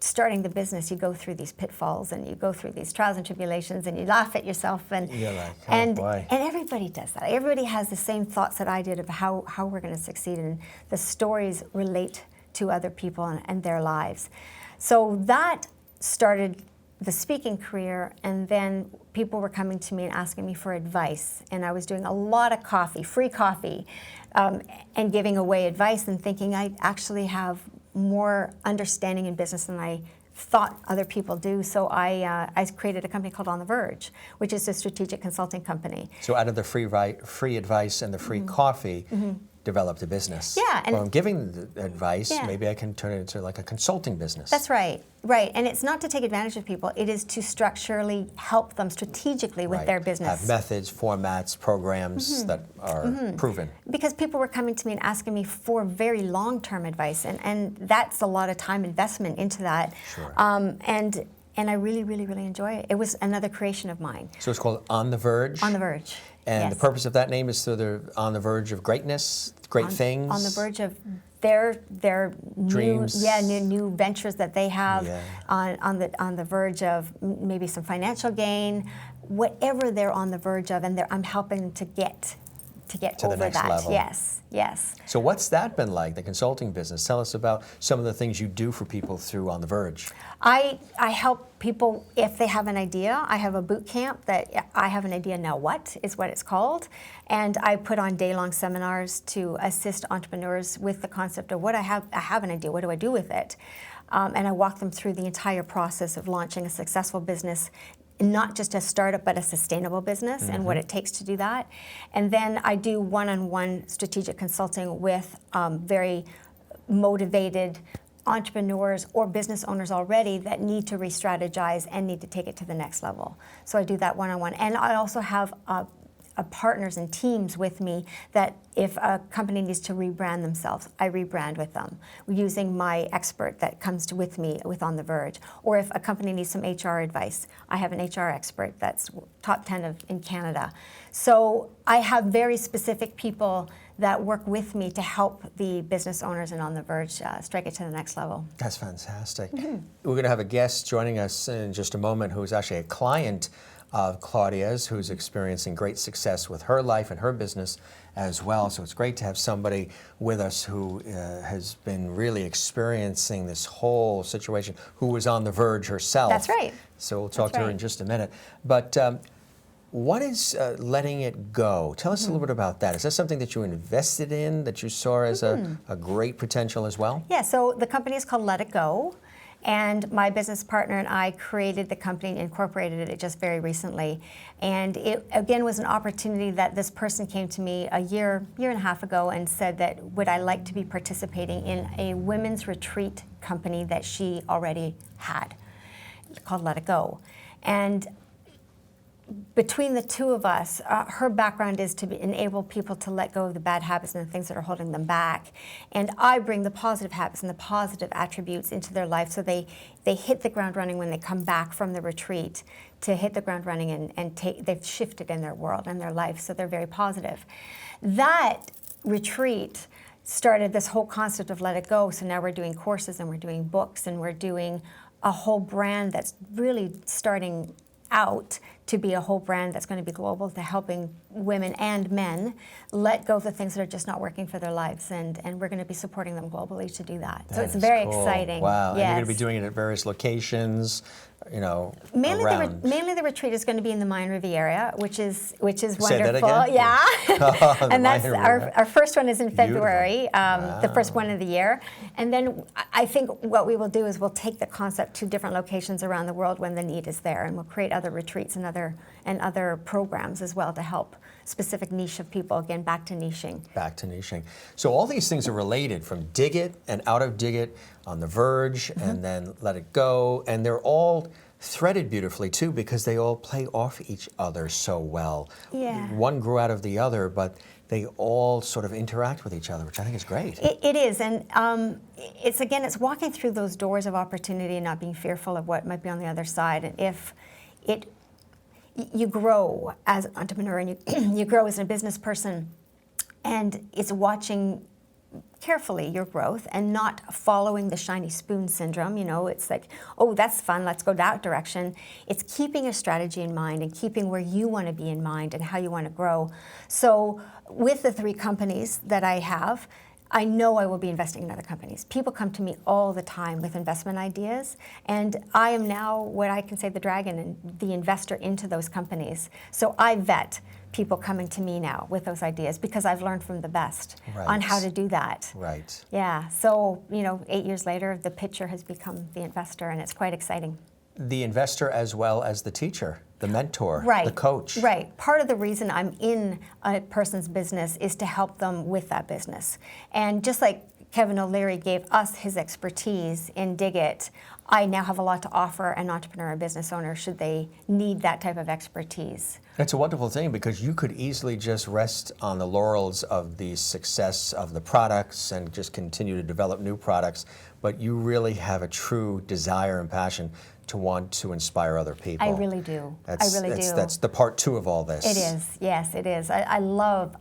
starting the business, you go through these pitfalls and you go through these trials and tribulations and you laugh at yourself, and You're like, oh, and boy. everybody does that. Everybody has the same thoughts that I did of how we're going to succeed, and the stories relate to other people and their lives. So that started the speaking career, and then people were coming to me and asking me for advice, and I was doing a lot of free coffee, and giving away advice and thinking I actually have more understanding in business than I thought other people do. So I created a company called On the Verge, which is a strategic consulting company. So out of the free advice and the free coffee, developed a business. Yeah, and well, I'm giving the advice, Yeah. maybe I can turn it into like a consulting business. That's right, right. And it's not to take advantage of people, it is to structurally help them strategically with Right. their business. Have methods, formats, programs that are proven. Because people were coming to me and asking me for very long-term advice, and that's a lot of time investment into that. Sure. And I really, really, really enjoy it. It was another creation of mine. So it's called On the Verge. On the Verge. And yes. the purpose of that name is so they're on the verge of greatness, great things. On the verge of their Dreams. new ventures that they have. Yeah. On the verge of maybe some financial gain, whatever they're on the verge of, and I'm helping to get To over the next that. level. Yes. So what's that been like, the consulting business? Tell us about some of the things you do for people through On the Verge. I help people if they have an idea. I have a boot camp that I have an idea, now what is what it's called. And I put on day-long seminars to assist entrepreneurs with the concept of I have an idea, what do I do with it? And I walk them through the entire process of launching a successful business, not just a startup, but a sustainable business, and what it takes to do that. And then I do one-on-one strategic consulting with very motivated entrepreneurs or business owners already that need to re-strategize and need to take it to the next level. So I do that one-on-one. And I also have partners and teams with me that if a company needs to rebrand themselves, I rebrand with them using my expert that comes with me with On the Verge. Or if a company needs some HR advice, I have an HR expert that's top 10 in Canada. So I have very specific people that work with me to help the business owners and On the Verge strike it to the next level. That's fantastic. We're going to have a guest joining us in just a moment who's actually a client of Claudia's, who's experiencing great success with her life and her business as well. So it's great to have somebody with us who has been really experiencing this whole situation, who was on the verge herself. That's right. So we'll talk to her in just a minute. But what is letting it go? Tell us a little bit about that. Is that something that you invested in, that you saw as a great potential as well? Yeah, so the company is called Let It Go. And my business partner and I created the company, incorporated it just very recently. And it, again, was an opportunity that this person came to me a year and a half ago and said that would I like to be participating in a women's retreat company that she already had called Let It Go. And between the two of us, her background is to enable people to let go of the bad habits and the things that are holding them back. And I bring the positive habits and the positive attributes into their life so they hit the ground running when they come back from the retreat, to hit the ground running and they've shifted in their world and their life, so they're very positive. That retreat started this whole concept of Let It Go, so now we're doing courses and we're doing books and we're doing a whole brand that's really starting out to be a whole brand that's going to be global, to helping women and men let go of the things that are just not working for their lives, and we're going to be supporting them globally to do that. So it's very exciting. Wow, yes. And you're going to be doing it at various locations, you know, around. Mainly the retreat is going to be in the Mayan Riviera, which is wonderful. Say that again? Yeah. And that's Mayan our first one is in February, Wow. the first one of the year. And then I think what we will do is we'll take the concept to different locations around the world when the need is there, and we'll create other retreats and other programs as well to help specific niche of people. Again, back to niching. Back to niching. So all these things are related, from Diggit and out of Diggit, On the Verge, and then Let It Go, and they're all threaded beautifully too, because they all play off each other so well. Yeah. One grew out of the other, but they all sort of interact with each other, which I think is great. It is, and it's walking through those doors of opportunity and not being fearful of what might be on the other side. And if you grow as an entrepreneur and you grow as a business person, and it's watching carefully your growth and not following the shiny spoon syndrome. You know, it's like, oh, that's fun, let's go that direction. It's keeping a strategy in mind and keeping where you want to be in mind and how you want to grow. So with the 3 companies that I have, I know I will be investing in other companies. People come to me all the time with investment ideas, and I am now what I can say the dragon and the investor into those companies. So I vet people coming to me now with those ideas because I've learned from the best on how to do that. Right. Yeah, so 8 years later, the pitcher has become the investor, and it's quite exciting. The investor as well as the teacher, the mentor, right. the coach. Right. Part of the reason I'm in a person's business is to help them with that business. And just like Kevin O'Leary gave us his expertise in Diggit, I now have a lot to offer an entrepreneur or business owner should they need that type of expertise. It's a wonderful thing because you could easily just rest on the laurels of the success of the products and just continue to develop new products, but you really have a true desire and passion to want to inspire other people. I really do. I really do. That's the part 2 of all this. It is. Yes, it is. I love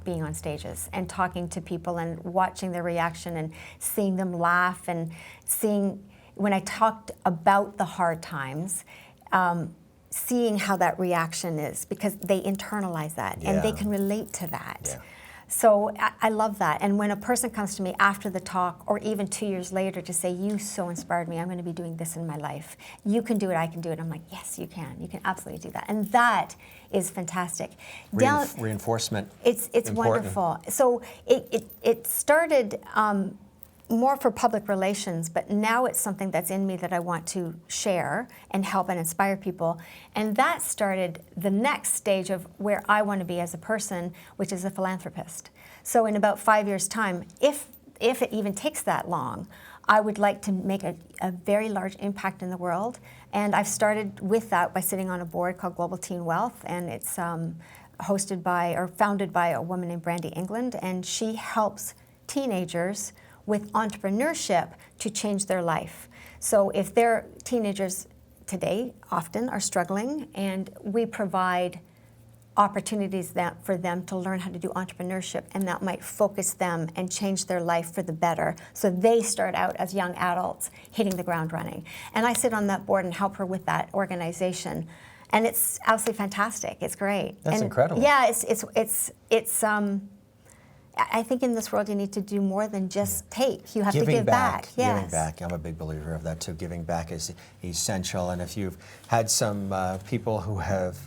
being on stages and talking to people and watching their reaction and seeing them laugh and seeing, when I talked about the hard times, seeing how that reaction is, because they internalize that and they can relate to that. Yeah. So I love that. And when a person comes to me after the talk or even 2 years later to say, you so inspired me, I'm going to be doing this in my life. You can do it, I can do it. I'm like, yes, you can. You can absolutely do that. And that is fantastic. Reinforcement. It's wonderful. So it started more for public relations, but now it's something that's in me that I want to share and help and inspire people. And that started the next stage of where I want to be as a person, which is a philanthropist. So in about 5 years' time, if it even takes that long, I would like to make a very large impact in the world. And I've started with that by sitting on a board called Global Teen Wealth, and it's hosted by or founded by a woman named Brandy England, and she helps teenagers with entrepreneurship to change their life. So if they're teenagers today, often are struggling, and we provide opportunities for them to learn how to do entrepreneurship, and that might focus them and change their life for the better. So they start out as young adults hitting the ground running. And I sit on that board and help her with that organization. And it's absolutely fantastic. It's great. That's incredible. Yeah, it's I think in this world you need to do more than just take. You have to give back. Yes. Giving back. I'm a big believer of that too. Giving back is essential. And if you've had some people who have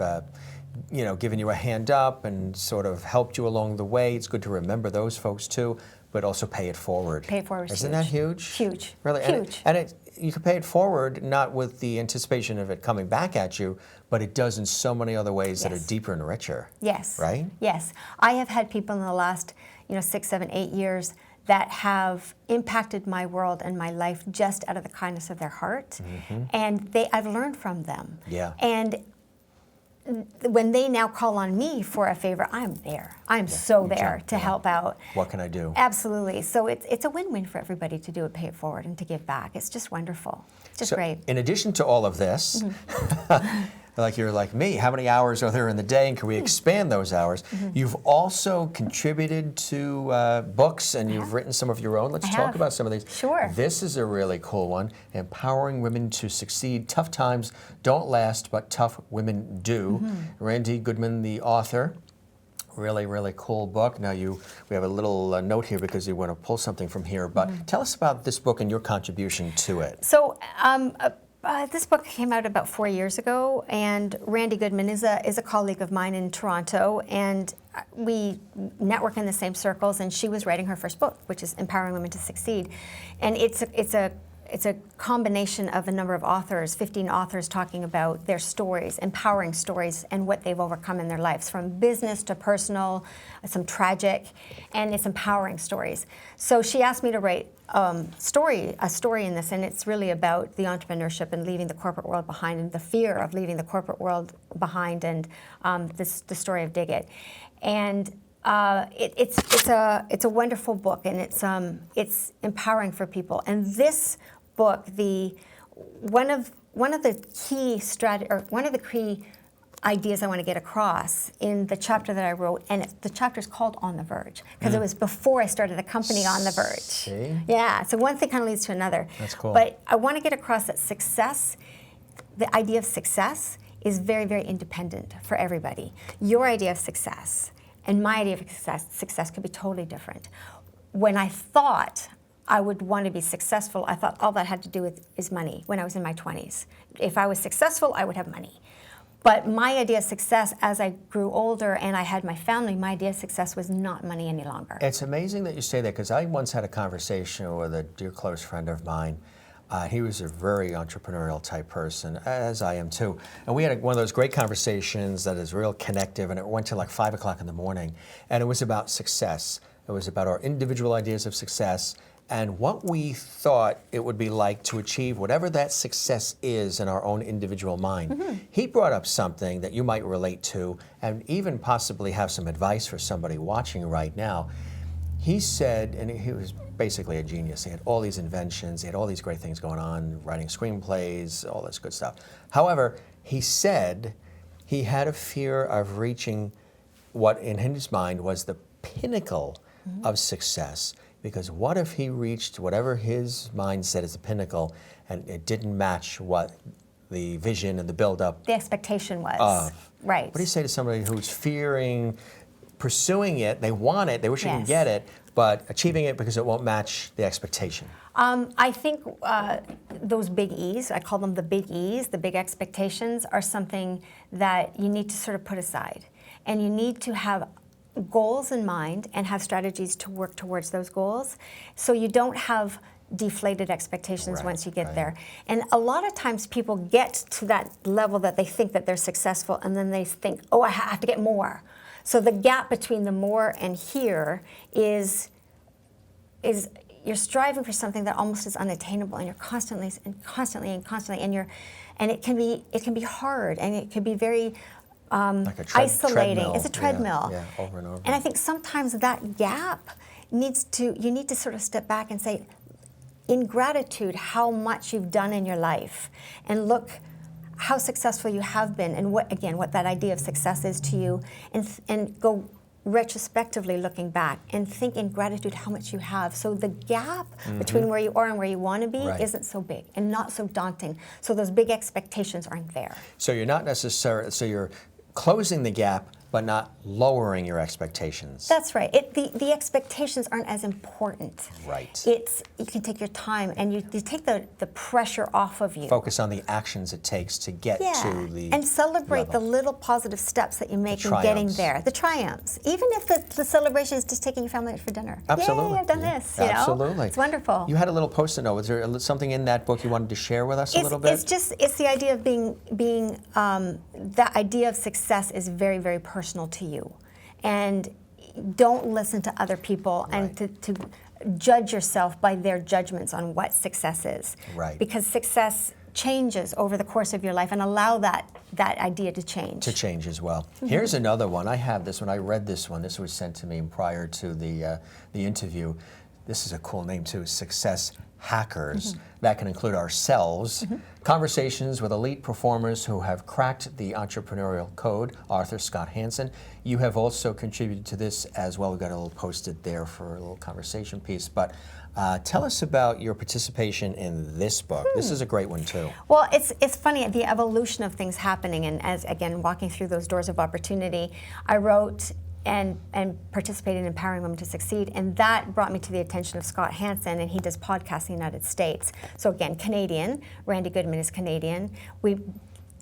given you a hand up and sort of helped you along the way, it's good to remember those folks too, but also pay it forward. Pay it forward. Isn't that huge? Huge. Really? Huge. And you can pay it forward not with the anticipation of it coming back at you, but it does in so many other ways that are deeper and richer. Yes. Right? Yes. I have had people in the last 6, 7, 8 years that have impacted my world and my life just out of the kindness of their heart. Mm-hmm. And I've learned from them. Yeah. And when they now call on me for a favor, I'm there. I'm so there to help out. What can I do? Absolutely. So it's a win-win for everybody to do it, pay it forward, and to give back. It's just wonderful. It's just great. In addition to all of this, like you're like me, how many hours are there in the day, and can we expand those hours? You've also contributed to books, and you've written some of your own. Let's talk about some of these. Sure. This is a really cool one, Empowering Women to Succeed. Tough times don't last, but tough women do. Randy Goodman, the author. Really, really cool book. Now we have a little note here because you want to pull something from here, but tell us about this book and your contribution to it. So this book came out about 4 years ago, and Randy Goodman is a colleague of mine in Toronto, and we network in the same circles, and she was writing her first book, which is Empowering Women to Succeed. And it's a combination of a number of authors, 15 authors talking about their stories, empowering stories, and what they've overcome in their lives, from business to personal, some tragic, and it's empowering stories. So she asked me to write a story in this, and it's really about the entrepreneurship and leaving the corporate world behind, and the fear of leaving the corporate world behind, and the story of Diggit. And it's a wonderful book, and it's empowering for people. And this book, one of the key ideas I want to get across in the chapter that I wrote, and the chapter is called On the Verge, because it was before I started the company On the Verge. See? Yeah, so one thing kind of leads to another. That's cool. But I want to get across that success, the idea of success, is very, very independent for everybody. Your idea of success and my idea of success could be totally different. When I thought I would want to be successful, I thought all that had to do with is money when I was in my 20s. If I was successful, I would have money. But my idea of success, as I grew older and I had my family, my idea of success was not money any longer. It's amazing that you say that, because I once had a conversation with a dear close friend of mine. He was a very entrepreneurial type person, as I am too. And we had one of those great conversations that is real connective, and it went to like 5 o'clock in the morning. And it was about success. It was about our individual ideas of success and what we thought it would be like to achieve whatever that success is in our own individual mind. He brought up something that you might relate to, and even possibly have some advice for somebody watching right now. He said, and he was basically a genius. He had all these inventions, he had all these great things going on, writing screenplays, all this good stuff. However, he said he had a fear of reaching what in his mind was the pinnacle of success. Because what if he reached whatever his mind said is the pinnacle, and it didn't match what the vision and the build-up, the expectation was. Right. What do you say to somebody who's fearing pursuing it, they want it, they wish they could get it, but achieving it because it won't match the expectation? I think those big E's, I call them the big E's, the big expectations, are something that you need to sort of put aside. And you need to have goals in mind and have strategies to work towards those goals, so you don't have deflated expectations once you get there. And a lot of times people get to that level that they think that they're successful, and then they think, oh, I have to get more. So the gap between the more and here is you're striving for something that almost is unattainable, and you're constantly, and it can be hard, and it can be very like a isolating. treadmill. It's a treadmill. Yeah, over and over. And I think sometimes that gap you need to sort of step back and say, in gratitude, how much you've done in your life, and look how successful you have been, and what that idea of success is to you, and go retrospectively looking back and think in gratitude how much you have. So the gap between where you are and where you want to be isn't so big and not so daunting. So those big expectations aren't there. So you're not necessarily, so you're closing the gap, but not lowering your expectations. That's right. The expectations aren't as important. Right. You can take your time, and you take the pressure off of you. Focus on the actions it takes to get to the and celebrate level. the little positive steps that you make in triumphs. getting there. The triumphs. Even if the celebration is just taking your family out for dinner. Absolutely. Yay, I've done this. You know? Absolutely. It's wonderful. You had a little post-it note. Was there something in that book you wanted to share with us a little bit? It's the idea of being the idea of success is very, very personal to you. And don't listen to other people and to judge yourself by their judgments on what success is. Right. Because success changes over the course of your life, and allow that idea to change. To change as well. Here's another one. I have this one. I read this one. This was sent to me prior to the interview. This is a cool name too, Success Hackers. That can include ourselves. Conversations with elite performers who have cracked the entrepreneurial code. Author Scott Hansen. You have also contributed to this as well. We've got a little posted there for a little conversation piece. But tell us about your participation in this book. This is a great one too. Well, it's funny, the evolution of things happening, and as again walking through those doors of opportunity, I wrote and participated in Empowering Women to Succeed, and that brought me to the attention of Scott Hansen, and he does podcasts in the United States. So again, Canadian. Randy Goodman is Canadian.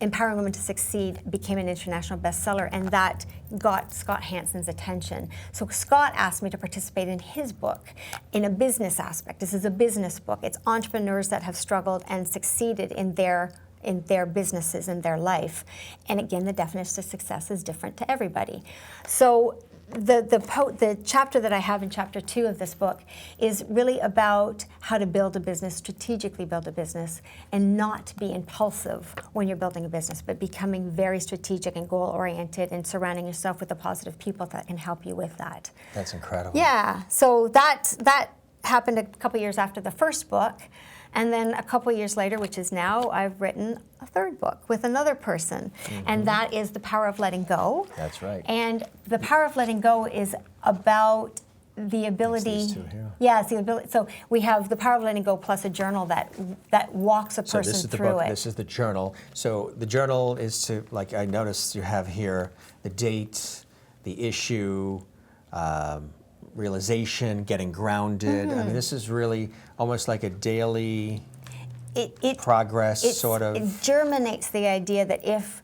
Empowering Women to Succeed became an international bestseller, and that got Scott Hansen's attention. So Scott asked me to participate in his book in a business aspect. This is a business book. It's entrepreneurs that have struggled and succeeded in their businesses, in their life. And again, the definition of success is different to everybody. So the chapter that I have in chapter 2 of this book is really about how to build a business, strategically build a business, and not be impulsive when you're building a business, but becoming very strategic and goal-oriented and surrounding yourself with the positive people that can help you with that. That's incredible. Yeah, so that happened a couple years after the first book. And then a couple years later, which is now, I've written a third book with another person. And that is The Power of Letting Go. That's right. And The Power of Letting Go is about the ability. It's these two here. Yeah, it's the ability. So we have The Power of Letting Go plus a journal that walks a person this is the through book, it. This is the journal. So the journal is to, like I noticed you have here, the date, the issue, realization, getting grounded. I mean, this is really almost like a daily progress sort of. It germinates the idea that if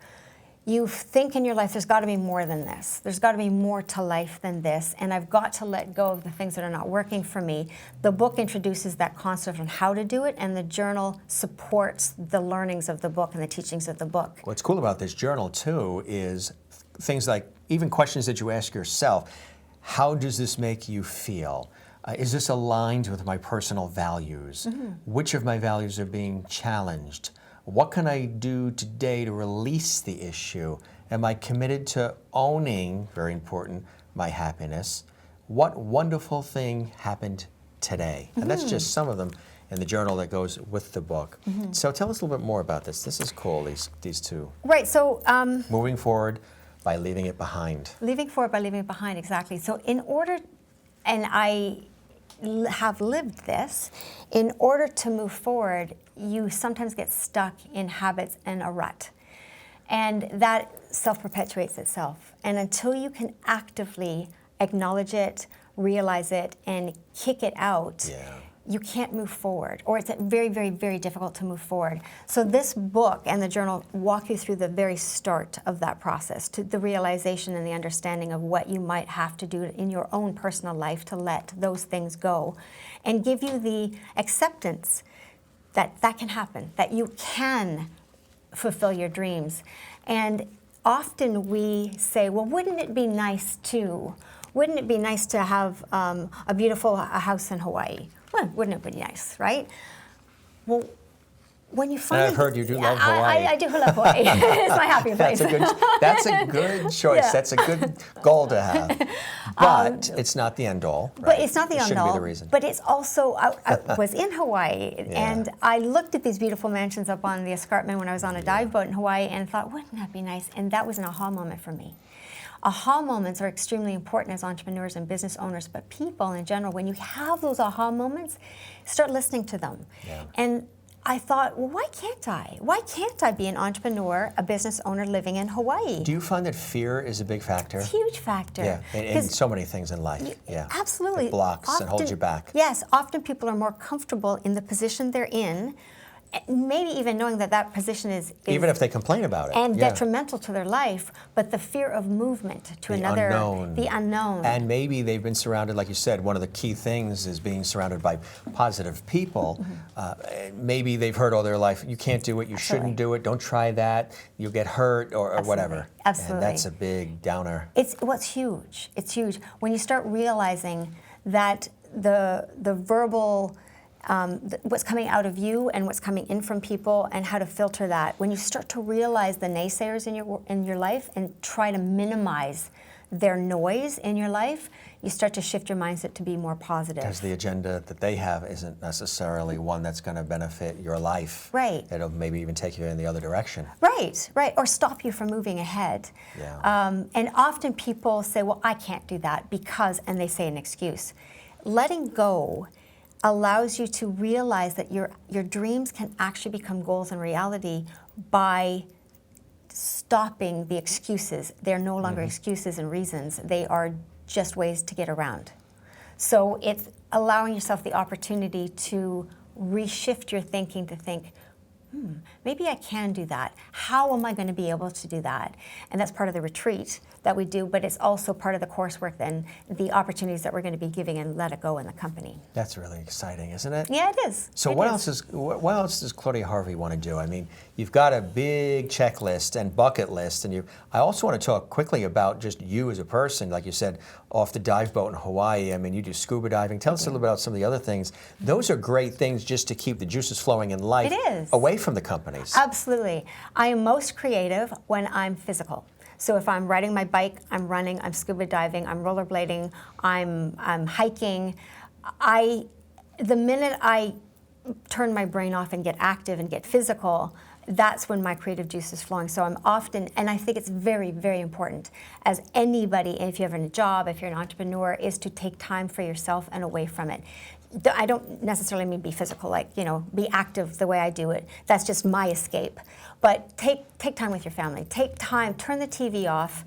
you think in your life, there's got to be more than this. There's got to be more to life than this, and I've got to let go of the things that are not working for me. The book introduces that concept on how to do it, and the journal supports the learnings of the book and the teachings of the book. What's cool about this journal too is things like even questions that you ask yourself. How does this make you feel? Is this aligned with my personal values? Which of my values are being challenged? What can I do today to release the issue? Am I committed to owning, very important, my happiness? What wonderful thing happened today? And that's just some of them in the journal that goes with the book. So tell us a little bit more about this. This is cool, these two. Right, so Moving forward by leaving it behind. Leaving forward by leaving it behind, exactly. So in order, and I have lived this, in order to move forward, you sometimes get stuck in habits and a rut. And that self-perpetuates itself. And until you can actively acknowledge it, realize it, and kick it out, you can't move forward, or it's very, very, very difficult to move forward. So this book and the journal walk you through the very start of that process, to the realization and the understanding of what you might have to do in your own personal life to let those things go, and give you the acceptance that that can happen, that you can fulfill your dreams. And often we say, well, wouldn't it be nice to? Wouldn't it be nice to have a beautiful house in Hawaii? Well, wouldn't it be nice, right? Well, when you And finally, I've heard you do love Hawaii. I do love Hawaii. It's my happy place. That's a good choice. Yeah. That's a good goal to have. But it's not the end all. Right? But it's not the end all. Shouldn't be the reason. But it's also, I was in Hawaii, and I looked at these beautiful mansions up on the escarpment when I was on a dive boat in Hawaii, and thought, wouldn't that be nice? And that was an aha moment for me. Aha moments are extremely important as entrepreneurs and business owners, but people in general, when you have those aha moments, start listening to them. Yeah. And I thought, well, why can't I? Why can't I be an entrepreneur, a business owner living in Hawaii? Do you find that fear is a big factor? It's a huge factor. Yeah, in so many things in life. Yeah, absolutely. It blocks and holds you back. Yes, often people are more comfortable in the position they're in, maybe even knowing that that position is even if they complain about it. And detrimental to their life, but the fear of movement to another, the unknown. And maybe they've been surrounded, like you said, one of the key things is being surrounded by positive people. Maybe they've heard all their life, you can't do it, you shouldn't do it, don't try that, you'll get hurt, or whatever. Absolutely. And that's a big downer. It's huge. It's huge. When you start realizing that the verbal, what's coming out of you and what's coming in from people, and how to filter that. When you start to realize the naysayers in your life and try to minimize their noise in your life, you start to shift your mindset to be more positive. Because the agenda that they have isn't necessarily one that's going to benefit your life. Right. It'll maybe even take you in the other direction. Right, or stop you from moving ahead. Yeah. And often people say, well, I can't do that because, and they say an excuse. Letting go allows you to realize that your dreams can actually become goals in reality by stopping the excuses. They're no longer excuses and reasons. They are just ways to get around. So it's allowing yourself the opportunity to reshift your thinking to think, maybe I can do that. How am I going to be able to do that? And that's part of the retreat that we do, but it's also part of the coursework and the opportunities that we're going to be giving and Let It Go in the company. That's really exciting, isn't it? Yeah, it is. So what else does Claudia Harvey want to do? I mean, you've got a big checklist and bucket list, and I also want to talk quickly about just you as a person. Like you said, off the dive boat in Hawaii. I mean, you do scuba diving. Tell us a little bit about some of the other things. Those are great things just to keep the juices flowing in life. It is. Away from the companies. Absolutely. I am most creative when I'm physical. So if I'm riding my bike, I'm running, I'm scuba diving, I'm rollerblading, I'm hiking, the minute I turn my brain off and get active and get physical, that's when my creative juice is flowing. So I'm often, and I think it's very, very important as anybody, if you have a job, if you're an entrepreneur, is to take time for yourself and away from it. I don't necessarily mean be physical, like, be active the way I do it. That's just my escape. But take time with your family. Take time, turn the TV off,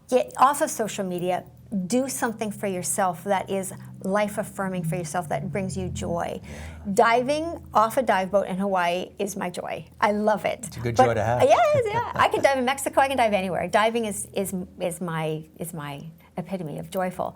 get off of social media, do something for yourself that is life-affirming for yourself, that brings you joy. Diving off a dive boat in Hawaii is my joy. I love it. It's a good joy to have. Yeah. I can dive in Mexico, I can dive anywhere. Diving is my epitome of joyful.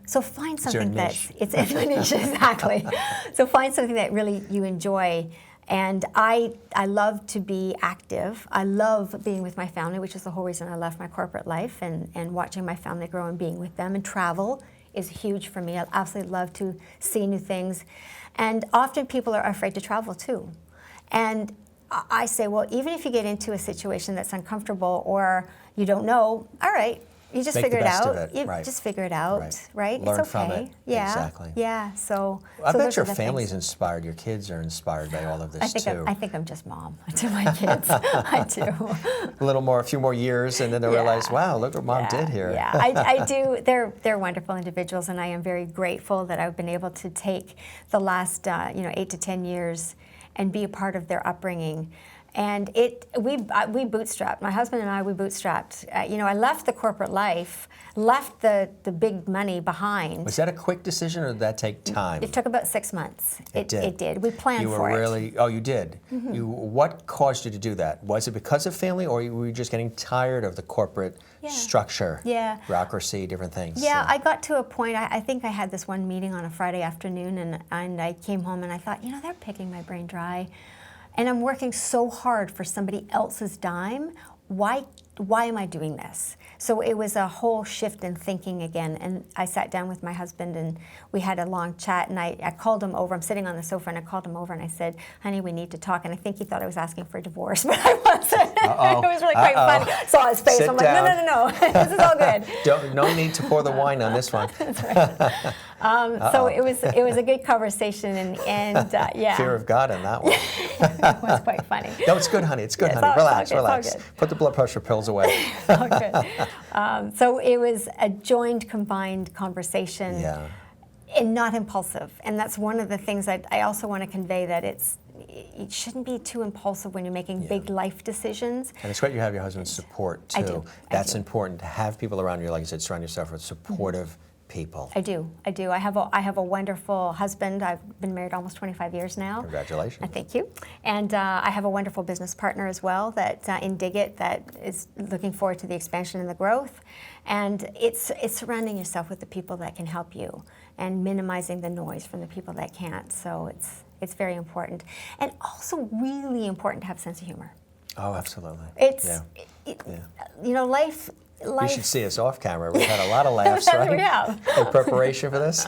So find something it's my niche, exactly. So find something that really you enjoy. And I love to be active. I love being with my family, which is the whole reason I left my corporate life, and watching my family grow and being with them. And travel is huge for me. I absolutely love to see new things. And often people are afraid to travel too. And I say, well, even if you get into a situation that's uncomfortable or you don't know, all right, you just figure it out. You just figure it out, right? Learn it's okay. from it. Yeah. Exactly. Yeah. So I bet your family's inspired. Your kids are inspired by all of this too. I think I'm just mom to my kids. I do. A few more years, and then they realize, wow, look what mom did here. Yeah, I do. They're wonderful individuals, and I am very grateful that I've been able to take the last 8 to 10 years and be a part of their upbringing. And we bootstrapped. My husband and I, we bootstrapped. I left the corporate life, left the big money behind. Was that a quick decision, or did that take time? It took about 6 months. It did. It did. We planned for it. Oh, you did? Mm-hmm. What caused you to do that? Was it because of family, or were you just getting tired of the corporate structure, bureaucracy, different things? Yeah, I got to a point, I think I had this one meeting on a Friday afternoon, and I came home and I thought, they're picking my brain dry. And I'm working so hard for somebody else's dime. Why why am I doing this? So it was a whole shift in thinking again. And I sat down with my husband and we had a long chat, and I called him over. I'm sitting on the sofa and I called him over and I said, honey, we need to talk. And I think he thought I was asking for a divorce, but I wasn't. It was really quite funny. I saw his face. Sit I'm like, down. no. This is all good. No need to pour the wine on this one. That's right. So it was a good conversation, and yeah. Fear of God in that one. It was quite funny. No, it's good, honey. It's good, Yeah, honey. Relax. all good. Put the blood pressure pills away. All good. So it was a joined, combined conversation, Yeah. and not impulsive. And that's one of the things that I also want to convey, that it shouldn't be too impulsive when you're making big life decisions. And it's great you have your husband's support too. I do. That's important, to have people around you, like you said, surround yourself with supportive people. I do. I have a wonderful husband. I've been married almost 25 years now. Congratulations. Thank you. And I have a wonderful business partner as well, that in Diggit, that is looking forward to the expansion and the growth. And it's surrounding yourself with the people that can help you and minimizing the noise from the people that can't. So it's very important. And also really important to have a sense of humor. Oh, absolutely. Life. You should see us off camera. We've had a lot of laughs, right? We have. In preparation for this,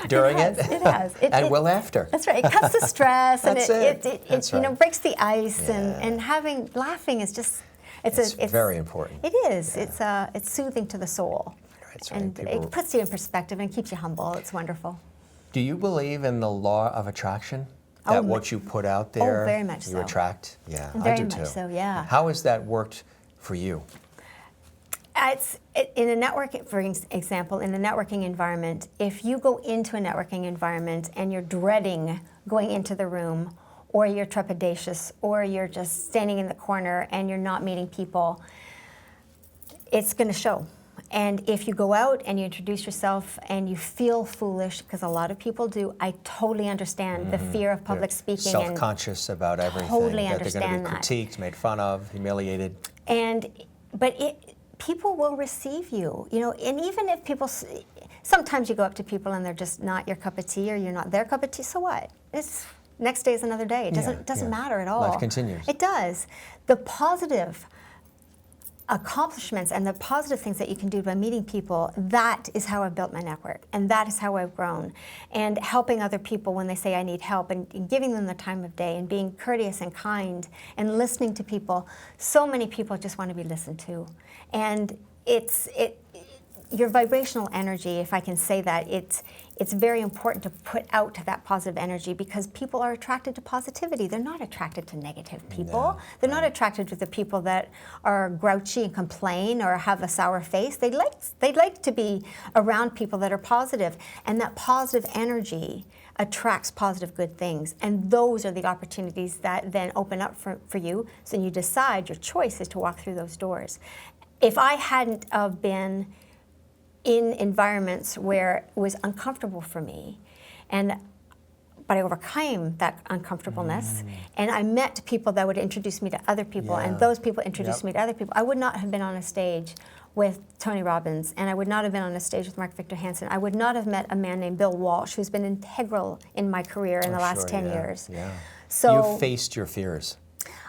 during it. It has. And we'll after. That's right. It cuts the stress, and That's it right. breaks the ice, Yeah. and laughing is just It's very important. It is. Yeah. It's soothing to the soul. That's right. And it puts you in perspective and keeps you humble. It's wonderful. Do you believe in the law of attraction? That what you put out there, very much you so. attract? Yeah, I Very do much too. so, yeah. How has that worked for you? In a network, for example, in the networking environment, if you go into a networking environment and you're dreading going into the room, or you're trepidatious, or you're just standing in the corner and you're not meeting people, it's going to show. And if you go out and you introduce yourself and you feel foolish, because a lot of people do, I totally understand the fear of public speaking. Self-conscious about everything. Totally that they're going understand to be critiqued, made fun of, humiliated. But people will receive you, and even if people, sometimes you go up to people and they're just not your cup of tea, or you're not their cup of tea, so what? Next day is another day. It doesn't matter at all. Life continues. It does. The positive accomplishments and the positive things that you can do by meeting people, that is how I've built my network, and that is how I've grown. And helping other people when they say I need help, and giving them the time of day, and being courteous and kind, and listening to people. So many people just want to be listened to. And your vibrational energy, if I can say that, it's very important to put out that positive energy, because people are attracted to positivity. They're not attracted to negative people. No. They're not attracted to the people that are grouchy and complain or have a sour face. They'd like to be around people that are positive, and that positive energy attracts positive good things. And those are the opportunities that then open up for you. So you decide, your choice is to walk through those doors. If I hadn't have been in environments where it was uncomfortable for me, but I overcame that uncomfortableness, and I met people that would introduce me to other people, and those people introduced me to other people. I would not have been on a stage with Tony Robbins, and I would not have been on a stage with Mark Victor Hansen. I would not have met a man named Bill Walsh, who's been integral in my career in the last 10 years. Yeah. So you faced your fears.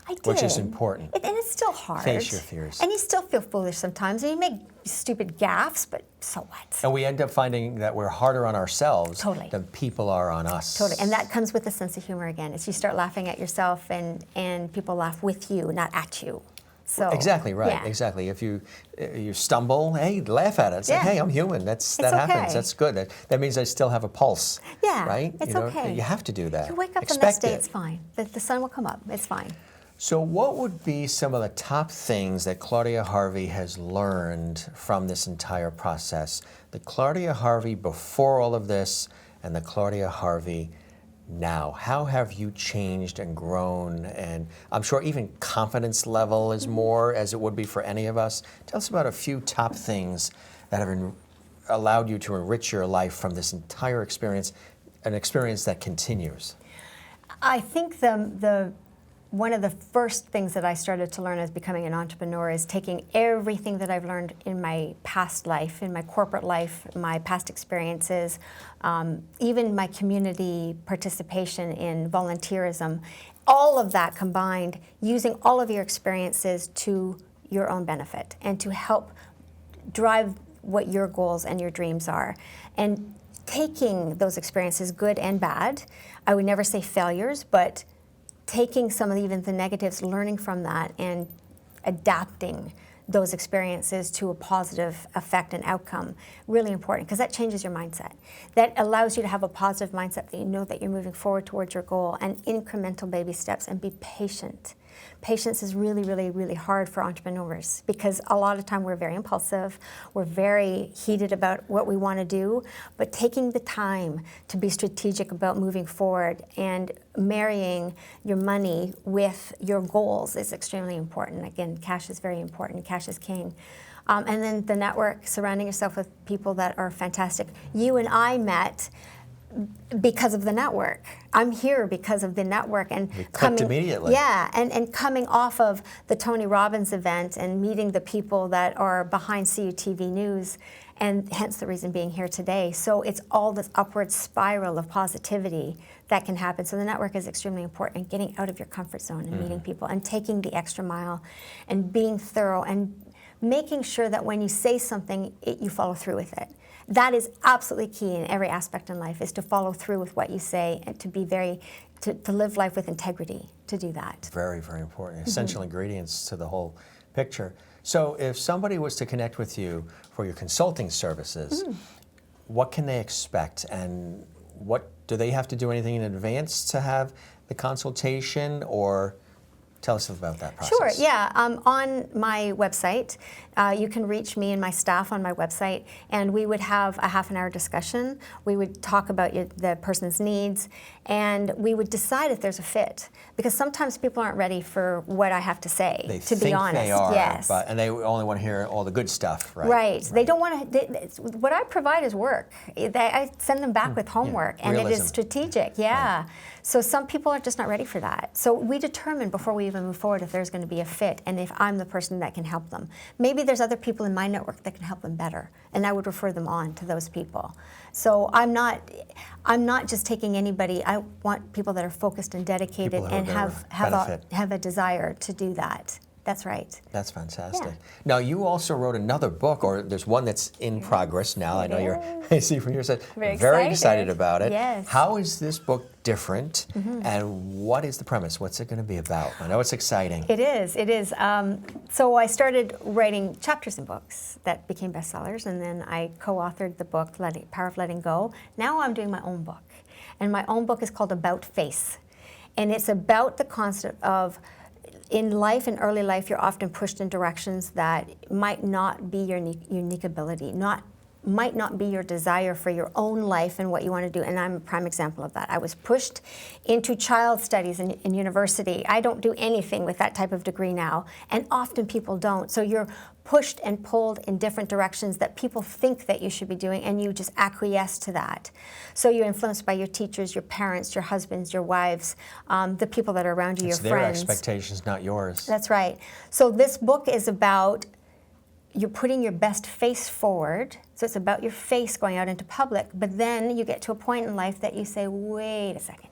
I did. Which is important. And it's still hard. Face your fears. And you still feel foolish sometimes, and you make stupid gaffes, but so what? And we end up finding that we're harder on ourselves than people are on us. Totally. And that comes with a sense of humor again. It's you start laughing at yourself, and people laugh with you, not at you. So exactly right. Yeah. Exactly. If you stumble, hey, laugh at it. It's like, hey, I'm human. That happens. Okay. That's good. That means I still have a pulse. Yeah. Right. It's okay. You have to do that. You wake up Expect the next day, it. it's fine. The sun will come up. It's fine. So what would be some of the top things that Claudia Harvey has learned from this entire process? The Claudia Harvey before all of this and the Claudia Harvey now. How have you changed and grown? And I'm sure even confidence level is more, as it would be for any of us. Tell us about a few top things that have allowed you to enrich your life from this entire experience, an experience that continues. I think one of the first things that I started to learn as becoming an entrepreneur is taking everything that I've learned in my past life, in my corporate life, my past experiences, even my community participation in volunteerism, all of that combined, using all of your experiences to your own benefit and to help drive what your goals and your dreams are. And taking those experiences, good and bad, I would never say failures, but taking some of even the negatives, learning from that and adapting those experiences to a positive effect and outcome, really important, because that changes your mindset. That allows you to have a positive mindset that you know that you're moving forward towards your goal, and incremental baby steps, and be patient. Patience is really, really, really hard for entrepreneurs because a lot of time we're very impulsive, we're very heated about what we want to do, but taking the time to be strategic about moving forward and marrying your money with your goals is extremely important. Again, cash is very important. Cash is king. And then the network, surrounding yourself with people that are fantastic. You and I met because of the network. I'm here because of the network, and we clicked immediately. Yeah, and coming off of the Tony Robbins event and meeting the people that are behind CUTV News, and hence the reason being here today. So it's all this upward spiral of positivity that can happen. So the network is extremely important, getting out of your comfort zone and meeting people and taking the extra mile and being thorough and making sure that when you say something, you follow through with it. That is absolutely key in every aspect in life, is to follow through with what you say and to be to live life with integrity, to do that. Very, very important. Essential ingredients to the whole picture. So if somebody was to connect with you for your consulting services, what can they expect, and what do they have to do anything in advance to have the consultation, or tell us about that process? Sure, yeah. On my website, you can reach me and my staff on my website, and we would have a half-an-hour discussion. We would talk about the person's needs, and we would decide if there's a fit. Because sometimes people aren't ready for what I have to say, they to be honest. They are, yes. and they only want to hear all the good stuff, right? Right. They don't want to. What I provide is work. I send them back with homework, and realism. it is strategic. Yeah. Right. So some people are just not ready for that. So we determine before we even move forward if there's going to be a fit, and if I'm the person that can help them. Maybe there's other people in my network that can help them better, and I would refer them on to those people. So I'm not just taking anybody. I want people that are focused and dedicated and have a desire to do that. That's right. That's fantastic. Yeah. Now, you also wrote another book, or there's one that's in progress now. I know you're, I see from your side, very excited about it. Yes. How is this book different, and what is the premise? What's it going to be about? I know it's exciting. It is. It is. So I started writing chapters in books that became bestsellers, and then I co-authored the book, Power of Letting Go. Now I'm doing my own book, and my own book is called About Face, and it's about the concept of, in life, in early life, you're often pushed in directions that might not be your unique ability, might not be your desire for your own life and what you want to do. And I'm a prime example of that. I was pushed into child studies in university. I don't do anything with that type of degree now, and often people don't. So you're pushed and pulled in different directions that people think that you should be doing, and you just acquiesce to that. So you're influenced by your teachers, your parents, your husbands, your wives, the people that are around you, your friends. It's their expectations, not yours. That's right. So this book is about, you're putting your best face forward. So it's about your face going out into public, but then you get to a point in life that you say, wait a second,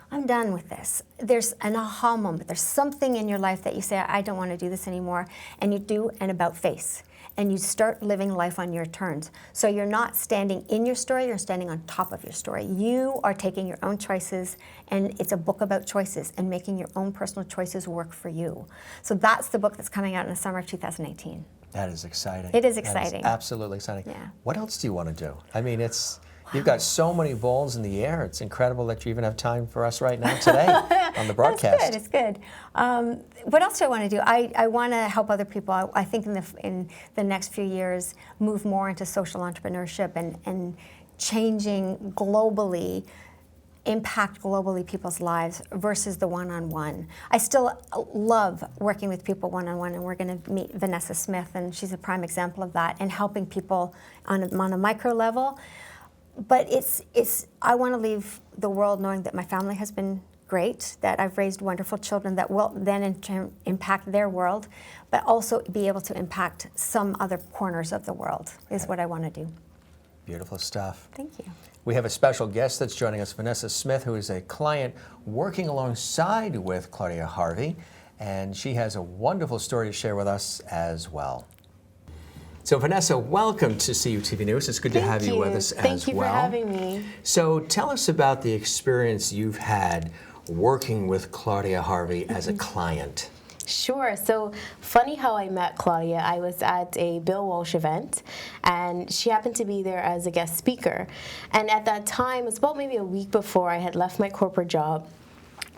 I'm done with this. There's an aha moment. There's something in your life that you say, I don't want to do this anymore, and you do an about face. And you start living life on your terms. So you're not standing in your story, you're standing on top of your story. You are taking your own choices, and it's a book about choices and making your own personal choices work for you. So that's the book that's coming out in the summer of 2018. That is exciting. It is exciting. That is absolutely exciting. Yeah. What else do you want to do? I mean, you've got so many balls in the air. It's incredible that you even have time for us right now today on the broadcast. That's good. It's good. What else do I want to do? I want to help other people. I think in the next few years, move more into social entrepreneurship and changing globally, impact globally people's lives versus the one-on-one. I still love working with people one-on-one, and we're going to meet Vanessa Smith, and she's a prime example of that, and helping people on a micro level. But I want to leave the world knowing that my family has been great, that I've raised wonderful children that will then in turn impact their world, but also be able to impact some other corners of the world is what I want to do. Beautiful stuff. Thank you. We have a special guest that's joining us, Vanessa Smith, who is a client working alongside with Claudia Harvey. and she has a wonderful story to share with us as well. So Vanessa, welcome to CUTV News. It's good to have you with us as well. Thank you for having me. So tell us about the experience you've had working with Claudia Harvey as a client. Sure. So funny how I met Claudia. I was at a Bill Walsh event, and she happened to be there as a guest speaker. And at that time, it was about maybe a week before I had left my corporate job,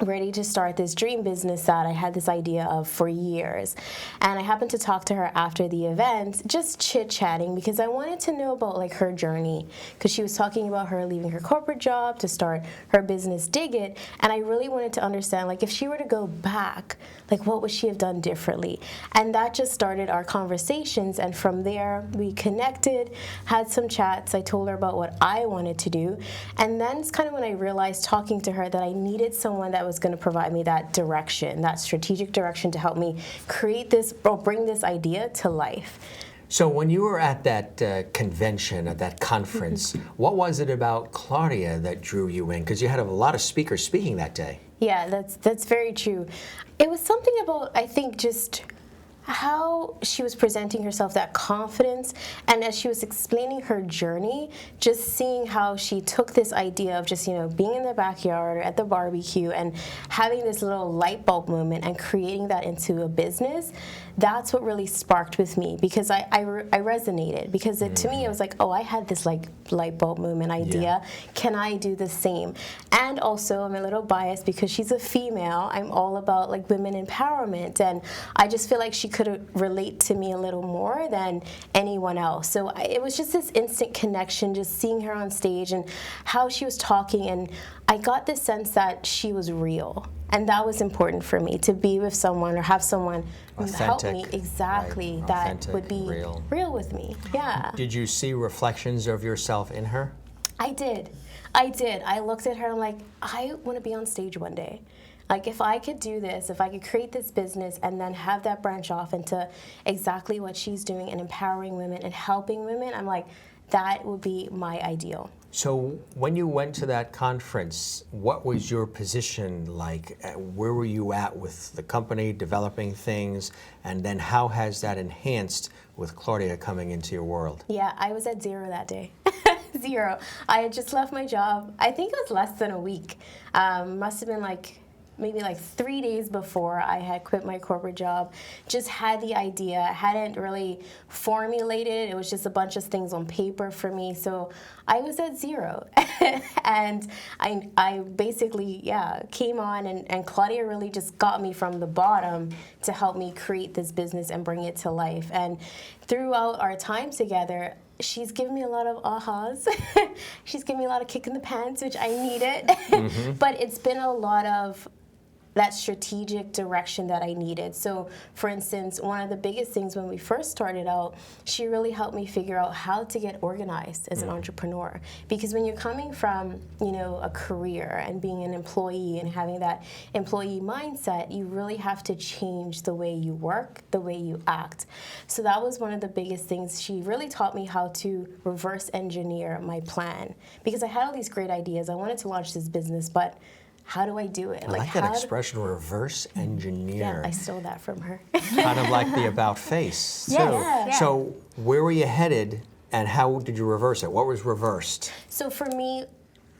ready to start this dream business that I had this idea of for years. And I happened to talk to her after the event, just chit-chatting, because I wanted to know about like her journey, because she was talking about her leaving her corporate job to start her business Diggit, and I really wanted to understand, like, if she were to go back, like, what would she have done differently? And that just started our conversations, and from there we connected, had some chats. I told her about what I wanted to do, and then it's kind of when I realized, talking to her, that I needed someone that was going to provide me that direction, that strategic direction to help me create this, or bring this idea to life. So when you were at that convention, at that conference, what was it about Claudia that drew you in? Because you had a lot of speakers speaking that day. Yeah, that's very true. It was something about, I think, just how she was presenting herself, that confidence, and as she was explaining her journey, just seeing how she took this idea of just, being in the backyard or at the barbecue and having this little light bulb moment and creating that into a business. That's what really sparked with me, because I resonated, because to me it was like, oh, I had this like light bulb moment idea. Yeah. Can I do the same? And also, I'm a little biased because she's a female. I'm all about like women empowerment, and I just feel like she could relate to me a little more than anyone else. So it was just this instant connection, just seeing her on stage and how she was talking, and I got this sense that she was real. And that was important for me, to be with someone or have someone help me, exactly, right. that Authentic, would be real with me. Yeah. Did you see reflections of yourself in her? I did. I looked at her, I'm like, I want to be on stage one day. Like, if I could do this, if I could create this business and then have that branch off into exactly what she's doing and empowering women and helping women, I'm like, that would be my ideal. So when you went to that conference, what was your position like? Where were you at with the company, developing things? And then how has that enhanced with Claudia coming into your world? Yeah, I was at zero that day. Zero. I had just left my job. I think it was less than a week. Must have been maybe 3 days before I had quit my corporate job. Just had the idea, hadn't really formulated. It was just a bunch of things on paper for me. So I was at zero. And I basically, came on, and Claudia really just got me from the bottom to help me create this business and bring it to life. And throughout our time together, she's given me a lot of ahas. She's given me a lot of kick in the pants, which I needed. Mm-hmm. But it's been a lot of that strategic direction that I needed. So, for instance, one of the biggest things when we first started out, she really helped me figure out how to get organized as an entrepreneur. Because when you're coming from, a career and being an employee and having that employee mindset, you really have to change the way you work, the way you act. So that was one of the biggest things. She really taught me how to reverse engineer my plan. Because I had all these great ideas. I wanted to launch this business, but how do I do it? I like that expression, reverse engineer. Yeah, I stole that from her. Kind of like the about face, too. Yeah. So where were you headed, and how did you reverse it? What was reversed? So for me,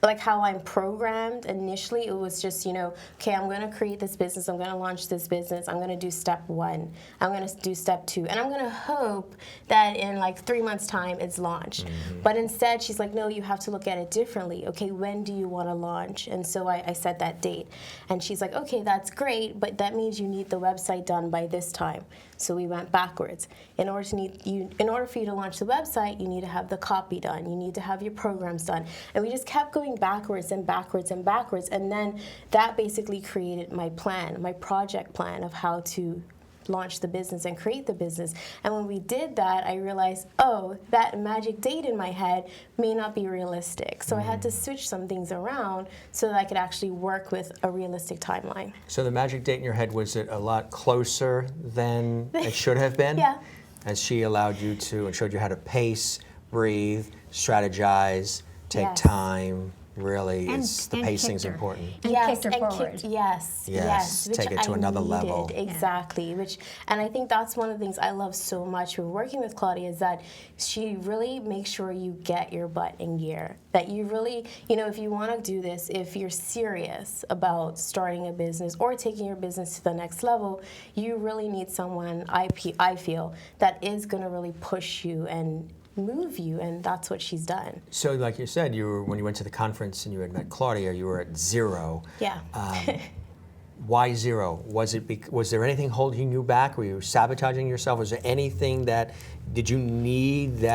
like how I'm programmed initially, it was just, okay, I'm going to create this business, I'm going to launch this business, I'm going to do step 1, I'm going to do step 2, and I'm going to hope that in 3 months' time it's launched. Mm-hmm. But instead, she's like, no, you have to look at it differently. Okay, when do you want to launch? And so I set that date. And she's like, okay, that's great, but that means you need the website done by this time. So we went backwards. In order for you to launch the website, you need to have the copy done. You need to have your programs done. And we just kept going backwards and backwards and backwards. And then that basically created my plan, my project plan of how to launch the business and create the business. And when we did that, I realized, oh, that magic date in my head may not be realistic. So I had to switch some things around so that I could actually work with a realistic timeline. So the magic date in your head, was it a lot closer than it should have been? Yeah. As she allowed you to and showed you how to pace, breathe, strategize, take Yes. time, really is the pacing's kicked her. important. And kicked her forward. Yes, which take it to I another needed, level. exactly. And I think that's one of the things I love so much with working with Claudia is that she really makes sure you get your butt in gear. That you really, if you want to do this, if you're serious about starting a business or taking your business to the next level, you really need someone, I feel, that is going to really push you and move you, and that's what she's done. So like you said, when you went to the conference and you had met Claudia, you were at 0. Yeah. Why 0? Was there anything holding you back? Were you sabotaging yourself? Was there anything did you need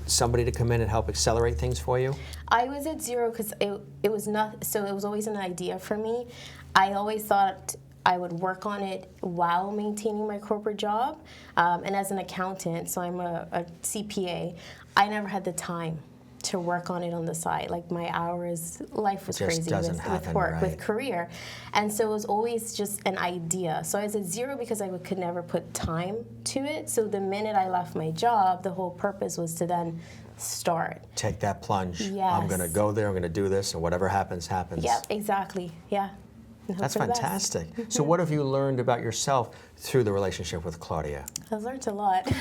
somebody to come in and help accelerate things for you? I was at 0 because it was not, so it was always an idea for me. I always thought I would work on it while maintaining my corporate job. And as an accountant, so I'm a CPA, I never had the time to work on it on the side. Like my hours, life was crazy with work, with career. And so it was always just an idea. So I was at 0 because I could never put time to it. So the minute I left my job, the whole purpose was to then start. Take that plunge. Yes. I'm going to go there, I'm going to do this, and whatever happens, happens. Yep, exactly, yeah. That's fantastic. So what have you learned about yourself through the relationship with Claudia? I've learned a lot.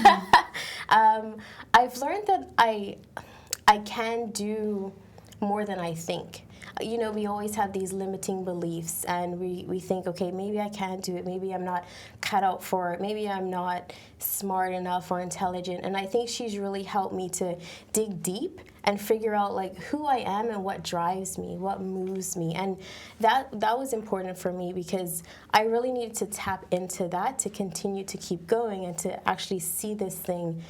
I've learned that I can do more than I think. We always have these limiting beliefs, and we think, okay, maybe I can't do it, maybe I'm not cut out for it, maybe I'm not smart enough or intelligent. And I think she's really helped me to dig deep and figure out like who I am and what drives me, what moves me. And that was important for me because I really needed to tap into that to continue to keep going and to actually see this thing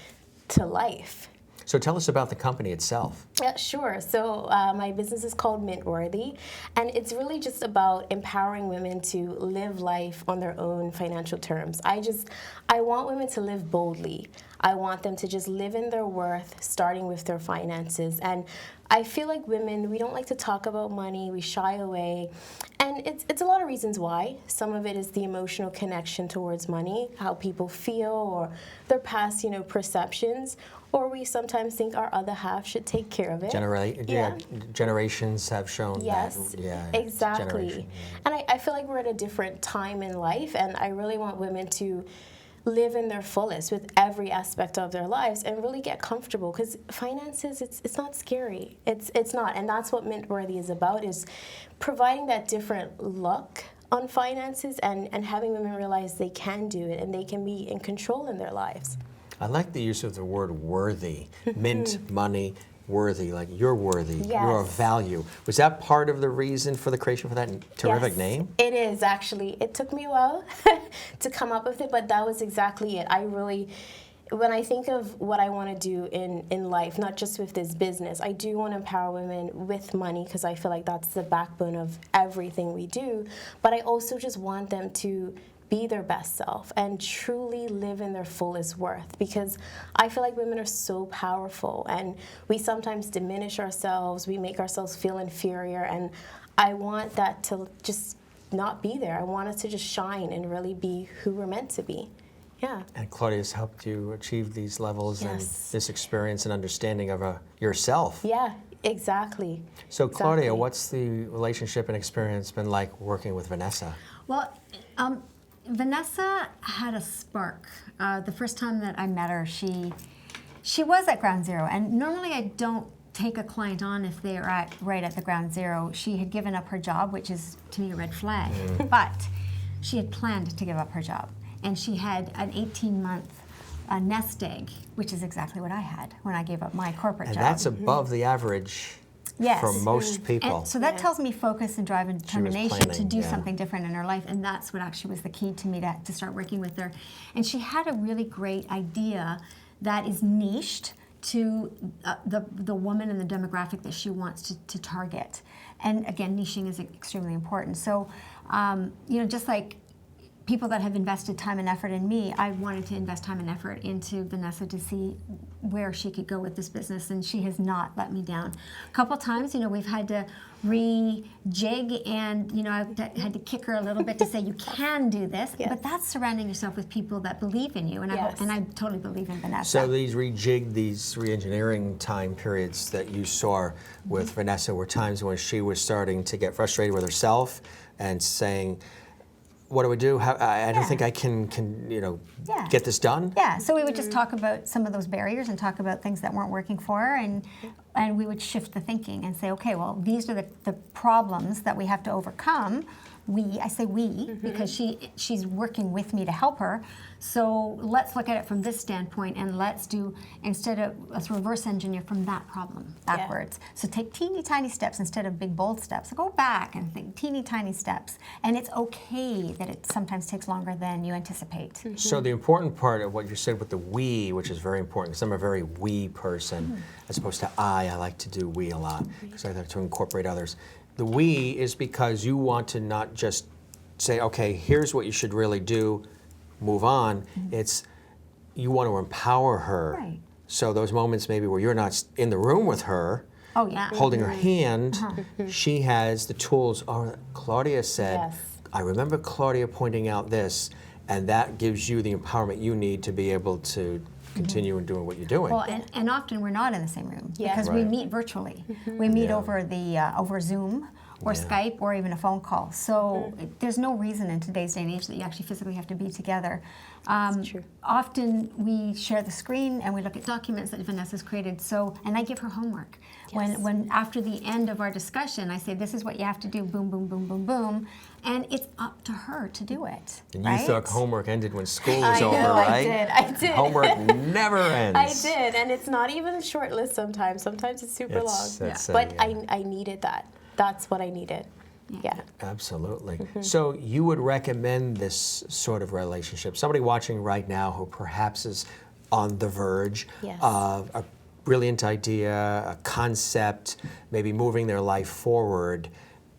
to life. So tell us about the company itself. Yeah, sure. So my business is called Mintworthy, and it's really just about empowering women to live life on their own financial terms. I want women to live boldly. I want them to just live in their worth, starting with their finances. And I feel like women, we don't like to talk about money, we shy away. And it's a lot of reasons why. Some of it is the emotional connection towards money, how people feel, or their past, perceptions. Or we sometimes think our other half should take care of it. Generations have shown that. Yeah, exactly. And I feel like we're at a different time in life, and I really want women to live in their fullest with every aspect of their lives and really get comfortable, because finances, it's not scary. It's not, and that's what Mintworthy is about, is providing that different look on finances and having women realize they can do it and they can be in control in their lives. I like the use of the word worthy. Mint, money, worthy, like you're worthy, you're of value. Was that part of the reason for the creation for that terrific name? It is, actually. It took me a while to come up with it, but that was exactly it. When I think of what I want to do in life, not just with this business, I do want to empower women with money because I feel like that's the backbone of everything we do, but I also just want them to be their best self and truly live in their fullest worth, because I feel like women are so powerful and we sometimes diminish ourselves, we make ourselves feel inferior, and I want that to just not be there. I want us to just shine and really be who we're meant to be. Yeah. And Claudia's helped you achieve these levels and this experience and understanding of yourself. Yeah, exactly. So Claudia, what's the relationship and experience been like working with Vanessa? Well, Vanessa had a spark. The first time that I met her, she was at ground zero, and normally I don't take a client on if they are right at the ground zero. She had given up her job, which is to me a red flag, but she had planned to give up her job, and she had an 18-month nest egg, which is exactly what I had when I gave up my corporate job. And that's above the average. Yes. For most people. And so that tells me focus and drive and determination to do something different in her life, and that's what actually was the key to me to start working with her. And she had a really great idea that is niched to the woman and the demographic that she wants to target. And again, niching is extremely important. So, just like people that have invested time and effort in me, I wanted to invest time and effort into Vanessa to see where she could go with this business, and she has not let me down. A couple times, we've had to rejig, and I've had to kick her a little bit to say you can do this. Yes. But that's surrounding yourself with people that believe in you, and I totally believe in Vanessa. So these re-engineering time periods that you saw with Vanessa were times when she was starting to get frustrated with herself and saying, what do I do? I don't think I can get this done. Yeah, so we would just talk about some of those barriers and talk about things that weren't working for her, and we would shift the thinking and say, okay, well, these are the problems that we have to overcome. I say we because she's working with me to help her. So let's look at it from this standpoint, and let's reverse engineer from that problem backwards. So take teeny tiny steps instead of big bold steps. So go back and think teeny tiny steps, and it's okay that it sometimes takes longer than you anticipate. So the important part of what you said with the we, which is very important, because I'm a very we person, as opposed to I like to do we a lot because I like to incorporate others. The we is because you want to not just say, okay, here's what you should really do, move on. It's you want to empower her. Right. So those moments maybe where you're not in the room with her, holding her hand, she has the tools. Oh, Claudia said, I remember Claudia pointing out this, and that gives you the empowerment you need to be able to continue in doing what you're doing. Well, and often we're not in the same room because we meet virtually. We meet over Zoom or Skype or even a phone call. So there's no reason in today's day and age that you actually physically have to be together. That's true. Often we share the screen and we look at documents that Vanessa's created. And I give her homework. When after the end of our discussion, I say, this is what you have to do, boom, boom, boom, boom, boom. And it's up to her to do it. And you thought homework ended when school was over, right? I did. Homework never ends. I did, and it's not even a short list sometimes. Sometimes it's super long. But I needed that. That's what I needed. Yeah. Absolutely. So you would recommend this sort of relationship? Somebody watching right now who perhaps is on the verge of a brilliant idea, a concept, maybe moving their life forward.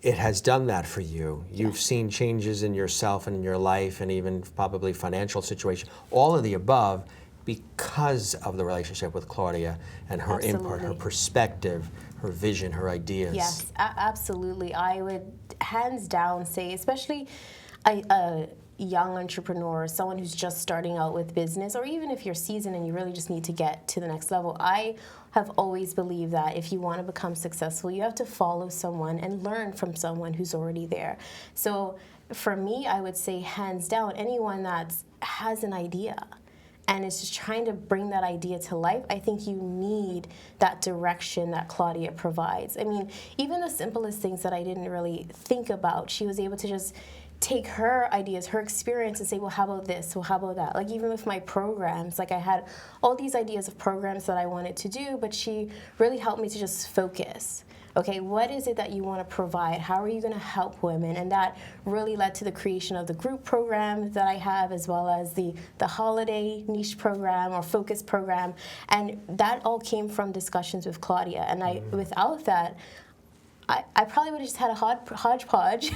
It has done that for you. You've seen changes in yourself and in your life and even probably financial situation, all of the above, because of the relationship with Claudia and her input, her perspective, her vision, her ideas. Yes, absolutely. I would hands down say, especially a young entrepreneur, someone who's just starting out with business, or even if you're seasoned and you really just need to get to the next level, I have always believed that if you want to become successful, you have to follow someone and learn from someone who's already there. So for me, I would say hands down, anyone that has an idea and is just trying to bring that idea to life, I think you need that direction that Claudia provides. I mean, even the simplest things that I didn't really think about, she was able to just take her ideas, her experience, and say, well, how about this? Well, how about that? Like, even with my programs, like I had all these ideas of programs that I wanted to do, but she really helped me to just focus. Okay, what is it that you want to provide? How are you going to help women? And that really led to the creation of the group program that I have, as well as the holiday niche program or focus program. And that all came from discussions with Claudia. And without that, I probably would have just had a hodgepodge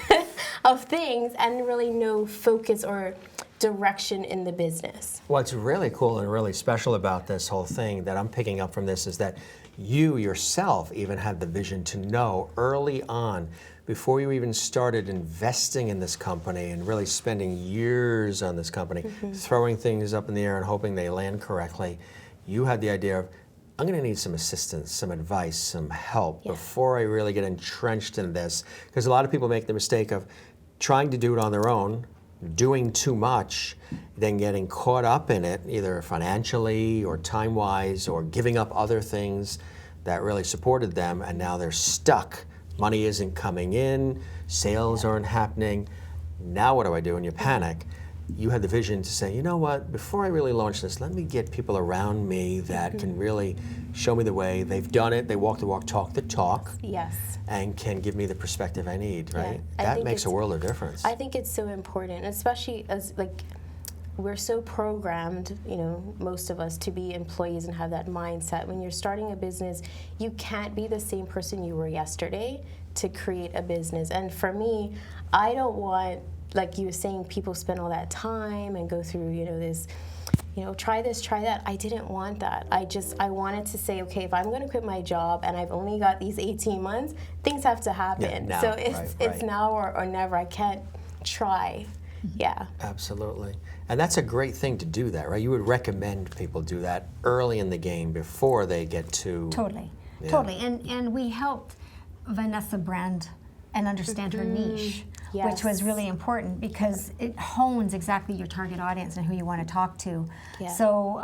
of things and really no focus or direction in the business. What's really cool and really special about this whole thing that I'm picking up from this is that you yourself even had the vision to know early on, before you even started investing in this company and really spending years on this company, throwing things up in the air and hoping they land correctly, you had the idea of, I'm going to need some assistance, some advice, some help before I really get entrenched in this. Because a lot of people make the mistake of trying to do it on their own, doing too much, then getting caught up in it, either financially or time-wise, or giving up other things that really supported them, and now they're stuck. Money isn't coming in, sales aren't happening. Now what do I do? And you panic. You had the vision to say, you know what, before I really launch this, let me get people around me that can really show me the way. They've done it, they walk the walk, talk the talk. Yes. And can give me the perspective I need, right? That makes a world of difference. I think it's so important, especially as we're so programmed, most of us, to be employees and have that mindset. When you're starting a business, you can't be the same person you were yesterday to create a business. And for me, I don't want like you were saying, people spend all that time and go through, this, try this, try that. I didn't want that. I wanted to say, okay, if I'm going to quit my job and I've only got these 18 months, things have to happen. Yeah, now, so it's now or never. I can't try. Yeah. Absolutely. And that's a great thing to do that, right? You would recommend people do that early in the game before they get to... Totally. Yeah. Totally. And we helped Vanessa brand and understand her niche, Yes. which was really important because it hones exactly your target audience and who you want to talk to. Yeah. So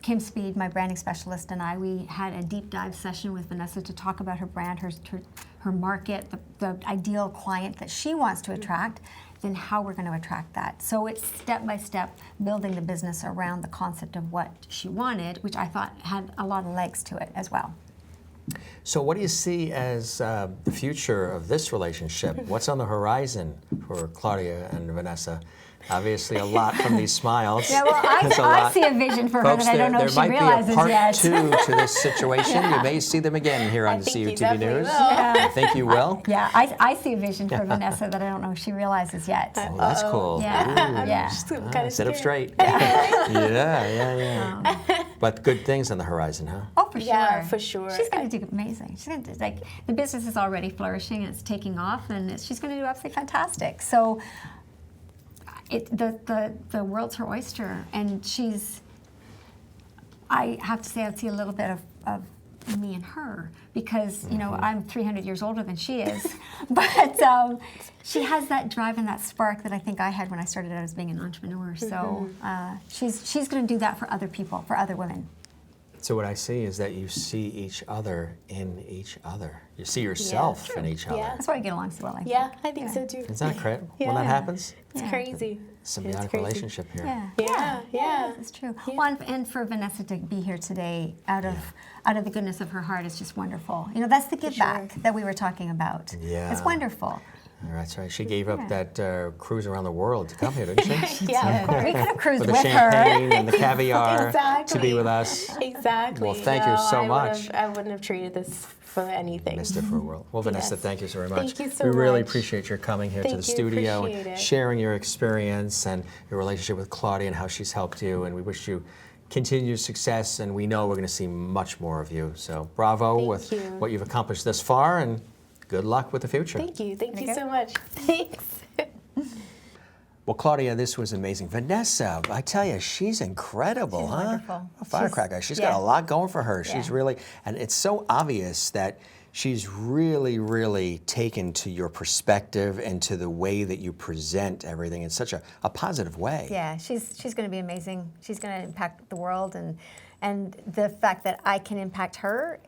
Kim Speed, my branding specialist, and I, we had a deep dive session with Vanessa to talk about her brand, her market, the ideal client that she wants to attract, then how we're going to attract that. So it's step by step building the business around the concept of what she wanted, which I thought had a lot of legs to it as well. So what do you see as the future of this relationship? What's on the horizon for Claudia and Vanessa? Obviously, a lot from these smiles. Yeah, well, I see a vision for Folks, her that I don't know if she realizes there might be a part yet. 2 to this situation. You may see them again here on I think you CUTV definitely News. will. I think you will. Yeah, I see a vision for Vanessa that I don't know if she realizes yet. Well, that's cool. Yeah, Ooh. yeah. Just kind of Sit up straight. Yeah. But good things on the horizon, huh? Oh, for sure. Yeah, for sure. She's going to do amazing. She's going to like the business is already flourishing and it's taking off, and she's going to do absolutely fantastic. So, the world's her oyster, and she's. I have to say, I see a little bit of me and her because I'm 300 years older than she is, but she has that drive and that spark that I think I had when I started out as being an entrepreneur. So she's going to do that for other people, for other women. So what I see is that you see each other in each other. You see yourself in each other. Yeah. That's why we get along so well. I think. Yeah, I think so too. Isn't that great? Yeah. When that happens? It's Yeah. crazy. Symbiotic crazy. relationship here. Yeah. It's true. Well, and for Vanessa to be here today, out of the goodness of her heart, is just wonderful. That's the give back that we were talking about. Yeah. It's wonderful. That's right. She gave up that cruise around the world to come here, didn't she? Yeah. We could have cruised With the with champagne her. and the caviar Exactly. to be with us. Exactly. Well, thank you so much. I wouldn't have traded this for anything. Missed it for a world. Well, Vanessa, Yes. thank you so very much. Thank you so we really much. appreciate your coming here to Thank the you. studio Appreciate and it. sharing your experience and your relationship with Claudia and how she's helped you. And we wish you continued success, and we know we're going to see much more of you. So bravo Thank with you. what you've accomplished thus far, and good luck with the future. Thank you. Thank you Okay. so much. Thanks. Well, Claudia, this was amazing. Vanessa, I tell you, she's incredible, She's huh? wonderful. A firecracker. She's got yeah. a lot going for her. She's Yeah. really, and it's so obvious that she's really, really taken to your perspective and to the way that you present everything in such a positive way. Yeah, she's going to be amazing. She's going to impact the world, and the fact that I can impact her,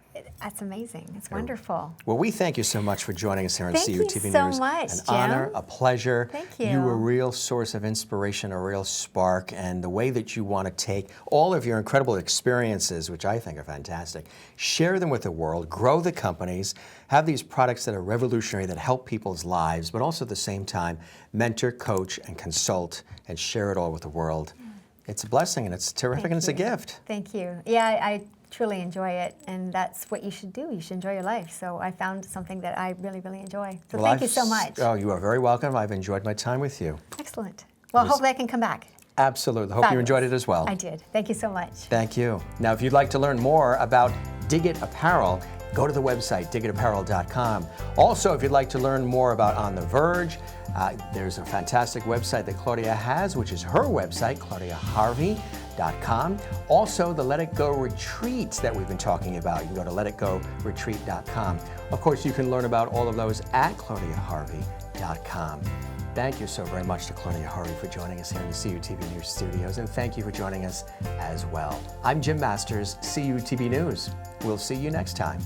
that's amazing. It's wonderful. Well, we thank you so much for joining us here on Thank you CUTV so News. much, An Jim. honor, a pleasure. Thank you. You were a real source of inspiration, a real spark, and the way that you want to take all of your incredible experiences, which I think are fantastic, share them with the world, grow the companies, have these products that are revolutionary, that help people's lives, but also at the same time mentor, coach, and consult, and share it all with the world. It's a blessing, and it's terrific, Thank and it's a you. gift. Thank you. Yeah, I truly enjoy it, and that's what you should do. You should enjoy your life. So I found something that I really, really enjoy. So Well, thank you so much. Oh, you are very welcome. I've enjoyed my time with you. Excellent. Well, was- hopefully I can come back. Absolutely. Hope you enjoyed it as well. I did. Thank you so much. Thank you. Now, if you'd like to learn more about Diggit Apparel, go to the website, diggitapparel.com. Also, if you'd like to learn more about On the Verge, there's a fantastic website that Claudia has, which is her website, ClaudiaHarvey.com. Also, the Let It Go retreats that we've been talking about. You can go to letitgoretreat.com. Of course, you can learn about all of those at ClaudiaHarvey.com. Thank you so very much to Claudia Harvey for joining us here in the CUTV News studios, and thank you for joining us as well. I'm Jim Masters, CUTV News. We'll see you next time.